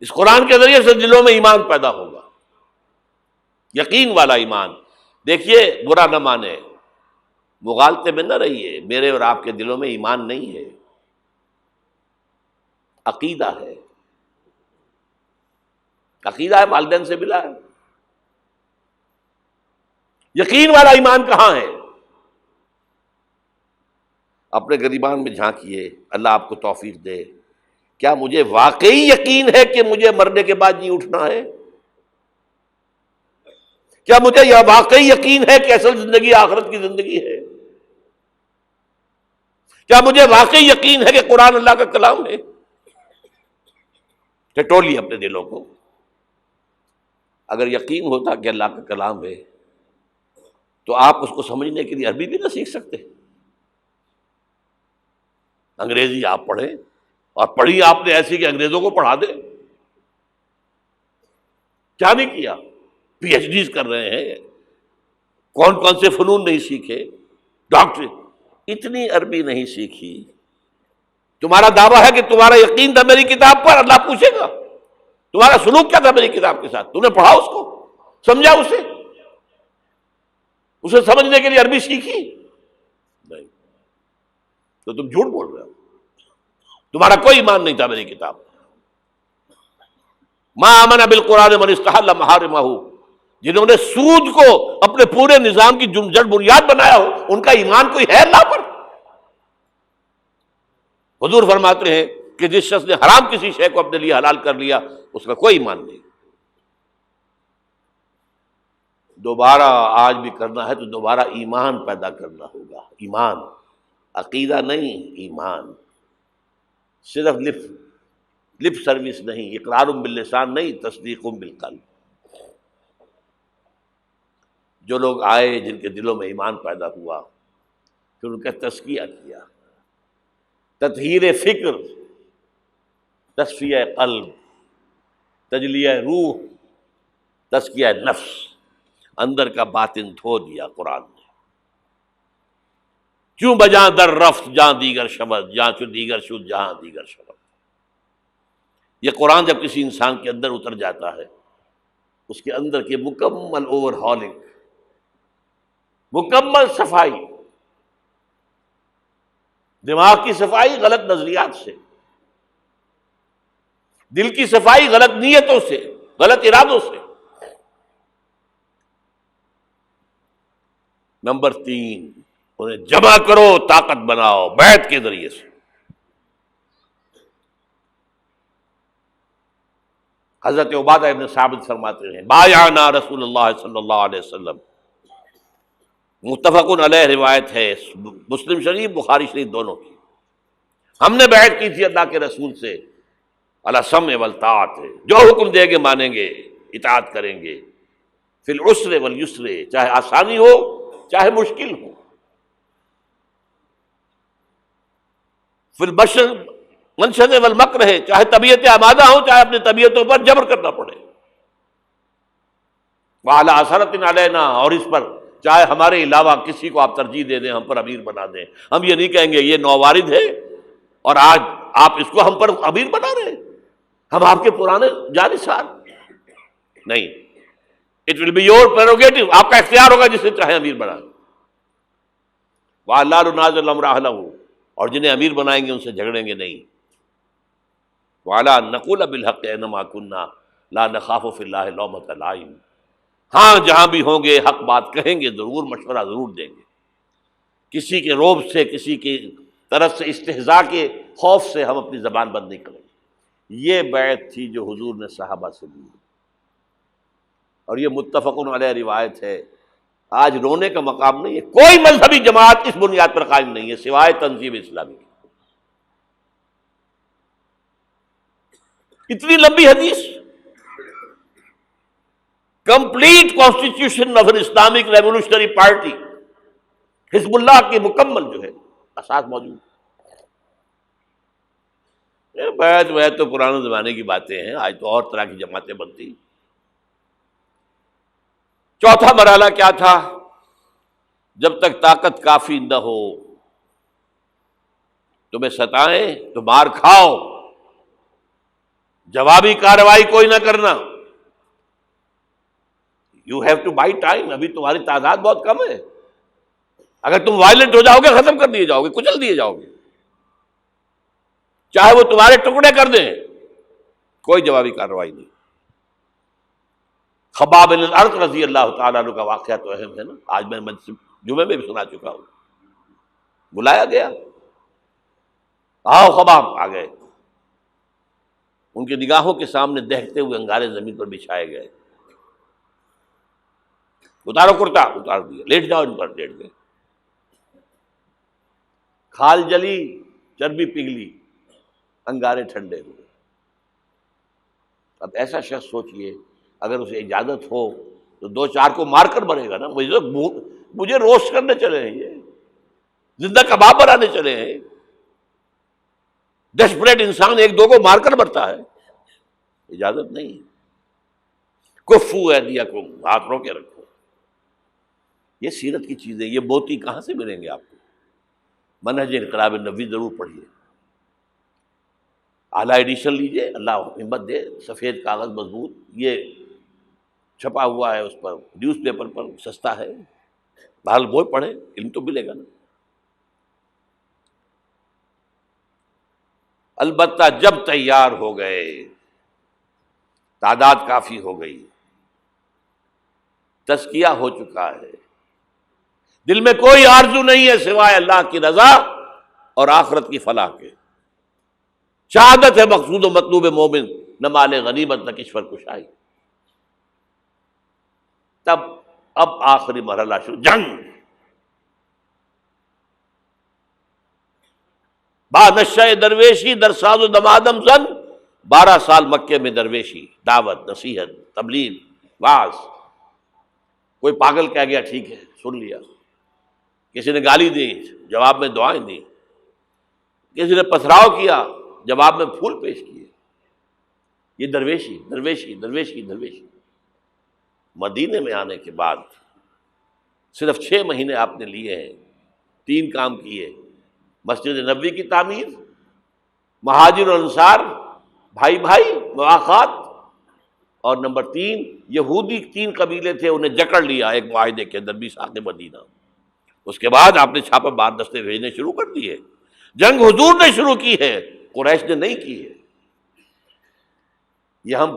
S1: اس قرآن کے ذریعے سے دلوں میں ایمان پیدا ہوگا، یقین والا ایمان۔ دیکھیے، برا نہ مانے، مغالطے میں نہ رہیے، میرے اور آپ کے دلوں میں ایمان نہیں ہے، عقیدہ ہے، عقیدہ ہے، والدین سے ملا ہے۔ یقین والا ایمان کہاں ہے؟ اپنے گریبان میں جھانکیے، اللہ آپ کو توفیق دے۔ کیا مجھے واقعی یقین ہے کہ مجھے مرنے کے بعد جی اٹھنا ہے؟ کیا مجھے یہ واقعی یقین ہے کہ اصل زندگی آخرت کی زندگی ہے؟ کیا مجھے واقعی یقین ہے کہ قرآن اللہ کا کلام ہے؟ ٹٹولیے اپنے دلوں کو۔ اگر یقین ہوتا کہ اللہ کا کلام ہے تو آپ اس کو سمجھنے کے لیے عربی بھی نہ سیکھ سکتے؟ انگریزی آپ پڑھیں، اور پڑھی آپ نے ایسی کہ انگریزوں کو پڑھا دیں؟ کیا نہیں کیا؟ پی ایچ ڈیز کر رہے ہیں، کون کون سے فنون نہیں سیکھے، ڈاکٹر، اتنی عربی نہیں سیکھی۔ تمہارا دعویٰ ہے کہ تمہارا یقین تھا میری کتاب پر، اللہ پوچھے گا تمہارا سلوک کیا تھا میری کتاب کے ساتھ؟ تم نے پڑھا اس کو، سمجھا اسے سمجھنے کے لیے عربی سیکھی؟ نہیں، تو تم جھوٹ بول رہے ہو، تمہارا کوئی ایمان نہیں تھا میری کتاب۔ ما آمن بالقرآن من استحل محارمہ، جنہوں نے سود کو اپنے پورے نظام کی جڑ بنیاد بنایا ہو، ان کا ایمان کوئی ہے اللہ پر؟ حضور فرماتے ہیں کہ جس شخص نے حرام کسی شے کو اپنے لیے حلال کر لیا اس کا کوئی ایمان نہیں۔ دوبارہ آج بھی کرنا ہے تو دوبارہ ایمان پیدا کرنا ہوگا، ایمان، عقیدہ نہیں، ایمان، صرف لپ سروس نہیں، اقرار باللسان نہیں، تصدیق بالقلب۔ جو لوگ آئے جن کے دلوں میں ایمان پیدا ہوا، پھر ان کا تزکیہ کیا، تطہیر فکر، تصفیہ قلب، تجلیہ روح، تزکیہ نفس، اندر کا باطن دھو دیا قرآن نے۔ کیوں بجاں در رفت جہاں دیگر شبد، جہاں چو دیگر شد جہاں دیگر شبد۔ یہ قرآن جب کسی انسان کے اندر اتر جاتا ہے، اس کے اندر کی مکمل اوور ہالنگ، مکمل صفائی، دماغ کی صفائی غلط نظریات سے، دل کی صفائی غلط نیتوں سے، غلط ارادوں سے۔ نمبر 3، انہیں جمع کرو، طاقت بناؤ بیعت کے ذریعے سے۔ حضرت عبادہ ابن ثابت فرماتے ہیں بایعنا رسول اللہ صلی اللہ علیہ وسلم، متفق علیہ روایت ہے، مسلم شریف بخاری شریف دونوں کی، ہم نے بیعت کی تھی اللہ کے رسول سے، علی السمع والطاعت، جو حکم دیں گے مانیں گے، اطاعت کریں گے، فی العسر والیسر، چاہے آسانی ہو چاہے مشکل ہو، فی البشر منشد والمکر، چاہے طبیعتیں آمادہ ہوں چاہے اپنی طبیعتوں پر جبر کرنا پڑے، وعلی اثرۃ علینا، اور اس پر چاہے ہمارے علاوہ کسی کو آپ ترجیح دے دیں، ہم پر امیر بنا دیں، ہم یہ نہیں کہیں گے یہ نووارد ہے اور آج آپ اس کو ہم پر امیر بنا رہے ہیں، ہم آپ کے پرانے جانثار نہیں، it will be your prerogative, آپ کا اختیار ہوگا جسے چاہے امیر بنائیں، وَأَلَّا نُنَازِعَ الْأَمْرَ أَهْلَهُ، اور جنہیں امیر بنائیں گے ان سے جھگڑیں گے نہیں، وَعَلَىٰ أَن نَقُولَ بِالْحَقِّ أَيْنَمَا كُنَّا لَا نَخَافُ فِي اللَّهِ لَوْمَةَ لَائِمٍ، ہاں جہاں بھی ہوں گے حق بات کہیں گے، ضرور مشورہ ضرور دیں گے، کسی کے روب سے، کسی کی طرف سے استہزاء کے خوف سے ہم اپنی زبان بند نہیں کریں گے۔ یہ بیعت تھی جو حضور نے صحابہ سے لی، اور یہ متفق علیہ روایت ہے۔ آج رونے کا مقام نہیں ہے، کوئی مذہبی جماعت اس بنیاد پر قائم نہیں ہے سوائے تنظیم اسلامی کی۔ اتنی لمبی حدیث، complete constitution of an Islamic revolutionary party, حزب اللہ کی مکمل جو ہے اساس موجود ہے۔ بیعت تو پرانے زمانے کی باتیں ہیں، آج تو اور طرح کی جماعتیں بنتی۔ چوتھا مرحلہ کیا تھا؟ جب تک طاقت کافی نہ ہو، تمہیں ستائیں تو مار کھاؤ، جوابی کارروائی کوئی نہ کرنا، you have to buy time, ابھی تمہاری تعداد بہت کم ہے، اگر تم وائلنٹ ہو جاؤ گے ختم کر دیے جاؤ گے، کچل دیے جاؤ گے، چاہے وہ تمہارے ٹکڑے کر دیں، کوئی جوابی کارروائی نہیں۔ خباب بن الارت رضی اللہ تعالیٰ عنہ کا واقعہ تو اہم ہے نا، آج میں جمعے میں بھی سنا چکا ہوں۔ بلایا گیا، آؤ خباب، آ گئے، ان کی نگاہوں کے سامنے دہتے ہوئے انگارے زمین پر بچھائے گئے، اتارو کرتا، اتار دیا، لیٹ جاؤ ان پر، لیٹ گئے، کھال جلی، چربی پگھلی، انگارے ٹھنڈے ہوئے۔ اب ایسا شخص سوچئے اگر اسے اجازت ہو تو دو چار کو مار کر مرے گا نا، مجھے روسٹ کرنے چلے ہیں، یہ زندہ کباب بنانے چلے ہیں، ڈیسپریٹ انسان ایک دو کو مار کر مرتا ہے، اجازت نہیں ہے۔ کفو ایدیکم، ہاتھ رو کے رکھو۔ یہ سیرت کی چیزیں، یہ موتی کہاں سے ملیں گے آپ کو؟ منہج انقلاب نبوی ضرور پڑھیے، اعلیٰ ایڈیشن لیجئے، اللہ ہمت دے، سفید کاغذ مضبوط، یہ چھپا ہوا ہے اس پر، نیوز پیپر پر سستا ہے، بہرحال وہ پڑھیں، علم تو ملے گا نا۔ البتہ جب تیار ہو گئے، تعداد کافی ہو گئی، تزکیہ ہو چکا ہے، دل میں کوئی آرزو نہیں ہے سوائے اللہ کی رضا اور آخرت کی فلاح کے، شہادت ہے مقصود و مطلوب مومن، نہ مال غنیمت نہ کشور کشائی۔ تب اب آخری مرحلہ شروع، جنگ۔ با نشہ درویشی در ساز و دمادم زن، 12 سال مکے میں درویشی، دعوت، نصیحت، تبلیغ، وعظ۔ کوئی پاگل کہہ گیا ٹھیک ہے سن لیا، کسی نے گالی دی جواب میں دعائیں دی، کسی نے پتھراؤ کیا جواب میں پھول پیش کیے۔ یہ درویشی درویشی درویشی درویشی۔ مدینے میں آنے کے بعد صرف 6 مہینے آپ نے لیے ہیں، 3 کام کیے: مسجد نبوی کی تعمیر، مہاجر اور انصار بھائی بھائی مواخات، اور نمبر 3 یہودی 3 قبیلے تھے انہیں جکڑ لیا ایک معاہدے کے اندر میثاق مدینہ۔ اس کے بعد آپ نے چھاپہ مار دستے بھیجنے شروع کر دیے۔ جنگ حضور نے شروع کی ہے، قریش نے نہیں کی ہے۔ یہ ہم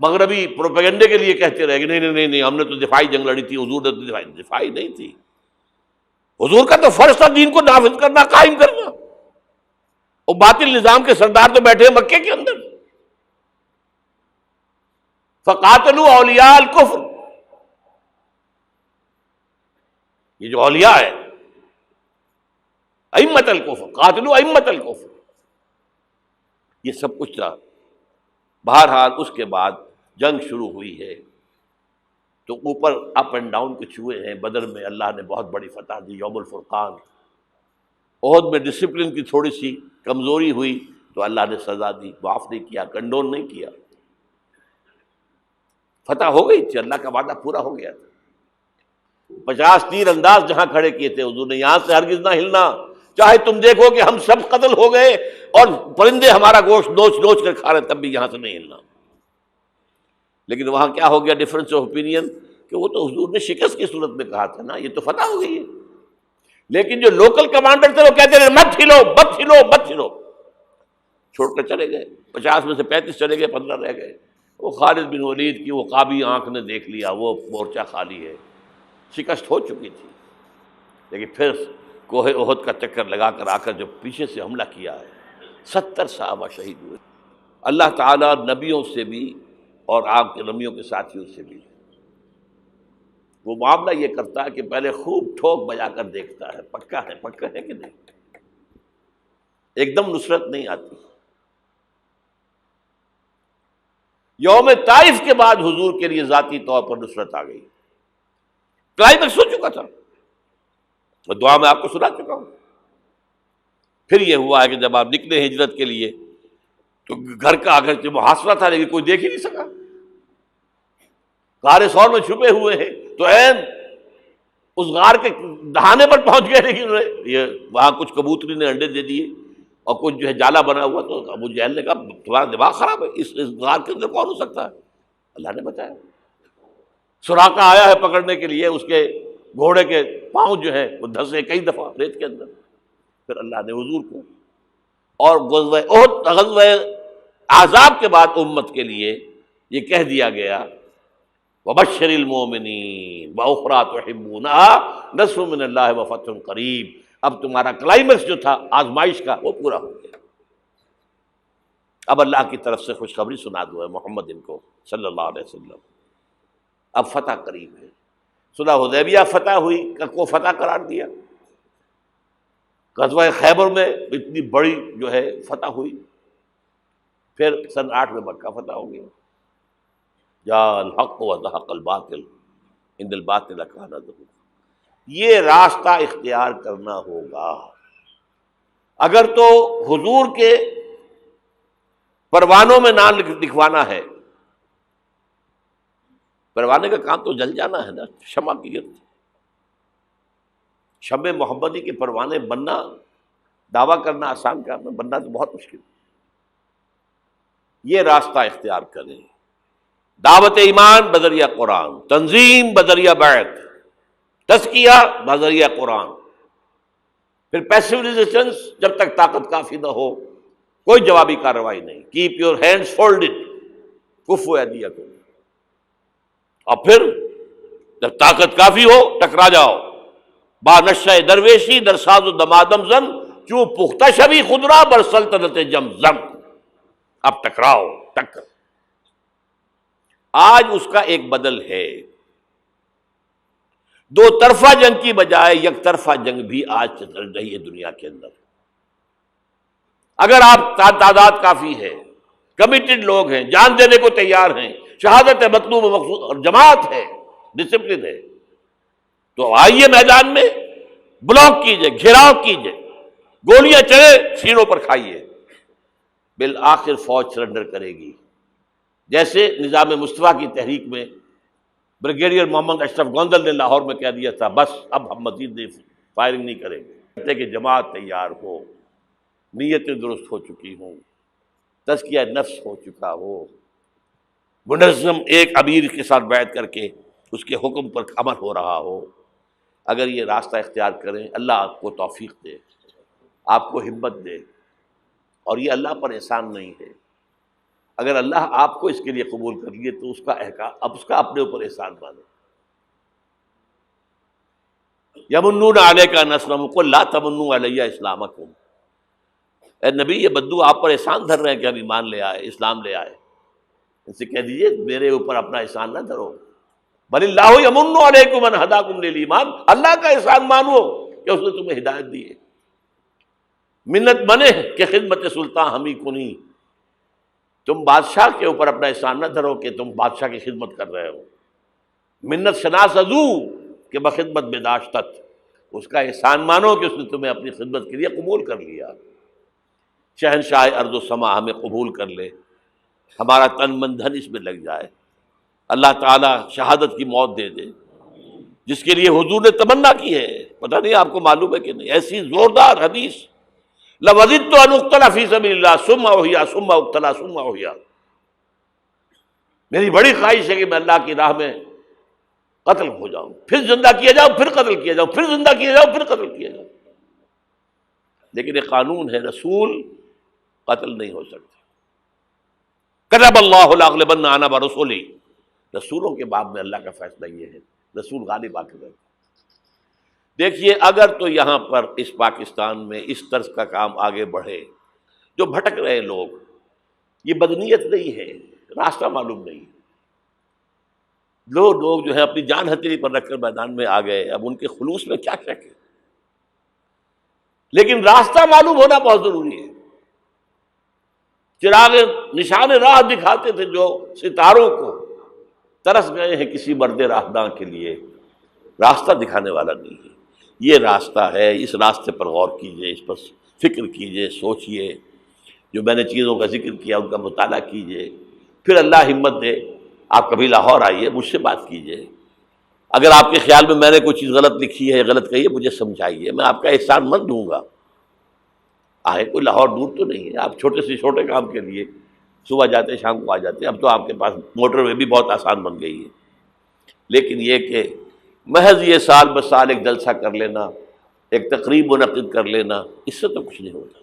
S1: مغربی پروپیگنڈے کے لیے کہتے رہے کہ نہیں ہم نے تو دفاعی جنگ لڑی تھی، حضور نے تو دفاعی نہیں تھی۔ حضور کا تو فرض تھا دین کو نافذ کرنا، قائم کرنا۔ اور باطل نظام کے سردار تو بیٹھے ہیں مکے کے اندر۔ فقاتلوا اولیاء الکفر، یہ جو اولیاء ہے ائمۃ الکفر، قاتلوا ائمۃ الکفر، یہ سب کچھ تھا۔ بہرحال اس کے بعد جنگ شروع ہوئی ہے تو اوپر اپ اینڈ ڈاؤن کچھ ہوئے ہیں۔ بدر میں اللہ نے بہت بڑی فتح دی، یوم الفرقان۔ احد میں ڈسپلن کی تھوڑی سی کمزوری ہوئی تو اللہ نے سزا دی، معاف نہیں کیا، کنڈون نہیں کیا۔ فتح ہو گئی تھی، اللہ کا وعدہ پورا ہو گیا تھا۔ 50 تیر انداز جہاں کھڑے کیے تھے حضور نے، یہاں سے ہرگز نہ ہلنا، چاہے تم دیکھو کہ ہم سب قتل ہو گئے اور پرندے ہمارا گوشت نوچ نوچ کر کھا رہے، تب بھی یہاں سے نہیں ہلنا۔ لیکن وہاں کیا ہو گیا ڈفرنس آف اوپینین کہ وہ تو حضور نے شکست کی صورت میں کہا تھا نا، یہ تو فتح ہو گئی ہے۔ لیکن جو لوکل کمانڈر تھے وہ کہتے رہے مت ہلو مت ہلو مت ہلو، چھوڑ کر چلے گئے۔ 50 میں سے 35 چلے گئے، 15 رہ گئے۔ وہ خالد بن ولید کی وہ قابی آنکھ نے دیکھ لیا وہ مورچہ خالی ہے، شکست ہو چکی تھی۔ لیکن پھر کوہ احد کا چکر لگا کر آ کر جو پیچھے سے حملہ کیا ہے، 70 صحابہ شہید ہوئے۔ اللہ تعالیٰ نبیوں سے بھی اور آپ کے نبیوں کے ساتھیوں سے بھی وہ معاملہ یہ کرتا ہے کہ پہلے خوب ٹھوک بجا کر دیکھتا ہے پکا ہے کہ نہیں۔ ایک دم نصرت نہیں آتی۔ یوم طائف کے بعد حضور کے لیے ذاتی طور پر نصرت آ گئی، کلائمیکس ہو چکا تھا، میں دعا میں آپ کو سنا چکا ہوں۔ پھر یہ ہوا ہے کہ جب آپ نکلے ہجرت کے لیے تو گھر کا اگرچہ محاصرہ تھا لیکن کوئی دیکھ ہی نہیں سکا، غار ثور میں چھپے ہوئے ہیں تو عین اس غار کے دہانے پر پہنچ گئے، لیکن یہ وہاں کچھ کبوتری نے انڈے دے دیے اور کچھ جو ہے جالا بنا ہوا، تو ابو جہل نے کہا تمہارا دماغ خراب ہے، اس غار کے اندر کون ہو سکتا ہے؟ اللہ نے بتایا، سراقہ آیا ہے پکڑنے کے لیے، اس کے گھوڑے کے پاؤں جو ہے وہ دھسے کئی دفعہ ریت کے اندر۔ پھر اللہ نے حضور کو اور غزوہ احد، غزوہ احزاب کے بعد امت کے لیے یہ کہہ دیا گیا وبشر المؤمنین واخری تحبونها نصر من اللہ وفتح قریب۔ اب تمہارا کلائمیکس جو تھا آزمائش کا وہ پورا ہو گیا۔ اب اللہ کی طرف سے خوشخبری سنا دو ہے محمد ان کو صلی اللہ علیہ وسلم، اب فتح قریب ہے۔ صلح حدیبیہ فتح ہوئی کو فتح قرار دیا، غزوہ خیبر میں اتنی بڑی جو ہے فتح ہوئی، پھر سن 8 میں مکہ فتح ہو گیا۔ جاء الحق وزهق الباطل ان الباطل کان زہوقا۔ یہ راستہ اختیار کرنا ہوگا۔ اگر تو حضور کے پروانوں میں نام لکھوانا ہے، پروانے کا کام تو جل جانا ہے نا، شمع کی گرد، شمع محمدی کے پروانے بننا، دعویٰ کرنا آسان کام ہے، بننا تو بہت مشکل۔ یہ راستہ اختیار کریں، دعوت ایمان بذریعہ قرآن، تنظیم بذریعہ بیعت، تزکیہ بذریعہ قرآن، پھر پیسو ریزسٹنس جب تک طاقت کافی نہ ہو کوئی جوابی کارروائی نہیں، کیپ یور ہینڈز فولڈڈ کفوا ایدیکم، اور پھر جب طاقت کافی ہو ٹکرا جاؤ۔ با نشہ درویشی در ساز و دمادم زن چوں پختہ شبی خدرا بر سلطنت جمزم۔ اب ٹکراؤ، ٹکر۔ آج اس کا ایک بدل ہے، دو طرفہ جنگ کی بجائے یک طرفہ جنگ بھی آج چل رہی ہے دنیا کے اندر۔ اگر آپ تعداد کافی ہے، کمیٹڈ لوگ ہیں، جان دینے کو تیار ہیں، شہادت مطلوب و مقصود اور جماعت ہے، ڈسپلن ہے، تو آئیے میدان میں، بلاک کیجئے، گھیراؤ کیجئے، گولیاں چلے سینوں پر کھائیے، بالآخر فوج سرنڈر کرے گی۔ جیسے نظام مصطفیٰ کی تحریک میں بریگیڈیئر محمد اشرف گوندل نے لاہور میں کہہ دیا تھا، بس اب ہم مزید فائرنگ نہیں کریں گے، کہ جماعت تیار ہو، نیتیں درست ہو چکی ہوں، تزکیہ نفس ہو چکا ہو، منظم ایک امیر کے ساتھ بیعت کر کے اس کے حکم پر عمل ہو رہا ہو۔ اگر یہ راستہ اختیار کریں، اللہ آپ کو توفیق دے، آپ کو ہمت دے، اور یہ اللہ پر احسان نہیں ہے۔ اگر اللہ آپ کو اس کے لیے قبول کر لیے تو اس کا احکام، اب اس کا اپنے اوپر احسان مانو۔ یمنون علیک ان اسلموا قل لا تمنوا علی اسلامکم، اے نبی یہ بدو آپ پر احسان دھر رہے ہیں کہ ہم ایمان لے آئے، اسلام لے آئے، ان سے کہہ دیجیے میرے اوپر اپنا احسان نہ دھرو، بل اللہ یمن علیکم ان ہداکم للایمان، اللہ کا احسان مانو کہ اس نے تمہیں ہدایت دی ہے۔ منت بنے کہ خدمت سلطان ہمیں کنی، تم بادشاہ کے اوپر اپنا احسان نہ دھرو کہ تم بادشاہ کی خدمت کر رہے ہو۔ منت شناس ازو کہ بخدمت بداشتت، اس کا احسان مانو کہ اس نے تمہیں اپنی خدمت کے لیے قبول کر لیا۔ شہنشاہ ارض و سما ہمیں قبول کر لے، ہمارا تن من دھن اس میں لگ جائے، اللہ تعالیٰ شہادت کی موت دے دے، جس کے لیے حضور نے تمنا کی ہے۔ پتہ نہیں آپ کو معلوم ہے کہ نہیں، ایسی زوردار حدیث، لَوَدِدتُّ أَنْ أُقْتَلَ فِي سَبِيلِ اللَّهِ ثُمَّ أُحْيَا ثُمَّ أُقْتَلَ ثُمَّ أُحْيَا، میری بڑی خواہش ہے کہ میں اللہ کی راہ میں قتل ہو جاؤں، پھر زندہ کیا جاؤں، پھر قتل کیا جاؤں، پھر زندہ کیا جاؤں، پھر قتل کیا جاؤں۔ لیکن ایک قانون ہے، رسول قتل نہیں ہو سکتے۔ کتب اللہ لأغلبن أنا ورسلی، رسولوں کے باب میں اللہ کا فیصلہ یہ ہے، رسول غالب آ کے رہتے۔ دیکھیے اگر تو یہاں پر اس پاکستان میں اس طرز کا کام آگے بڑھے، جو بھٹک رہے لوگ، یہ بدنیت نہیں ہے، راستہ معلوم نہیں، لوگ جو ہیں اپنی جان ہتھیلی پر رکھ کر میدان میں آ گئے، اب ان کے خلوص میں کیا شک ہے، لیکن راستہ معلوم ہونا بہت ضروری ہے۔ چراغ نشان راہ دکھاتے تھے جو ستاروں کو، ترس گئے ہیں کسی مرد راہداں کے لیے، راستہ دکھانے والا نہیں ہے۔ یہ راستہ ہے، اس راستے پر غور کیجئے، اس پر فکر کیجئے، سوچئے، جو میں نے چیزوں کا ذکر کیا ان کا مطالعہ کیجئے، پھر اللہ ہمت دے، آپ کبھی لاہور آئیے، مجھ سے بات کیجئے، اگر آپ کے خیال میں نے کوئی چیز غلط لکھی ہے، غلط کہی ہے، مجھے سمجھائیے، میں آپ کا احسان مند ہوں گا۔ آئے، کوئی لاہور دور تو نہیں ہے، آپ چھوٹے سے چھوٹے کام کے لیے صبح جاتے شام کو آ جاتے، اب تو آپ کے پاس موٹر وے بھی بہت آسان بن گئی ہے۔ لیکن یہ کہ محض یہ سال بہ سال ایک جلسہ کر لینا، ایک تقریب منعقد کر لینا، اس سے تو کچھ نہیں ہوتا۔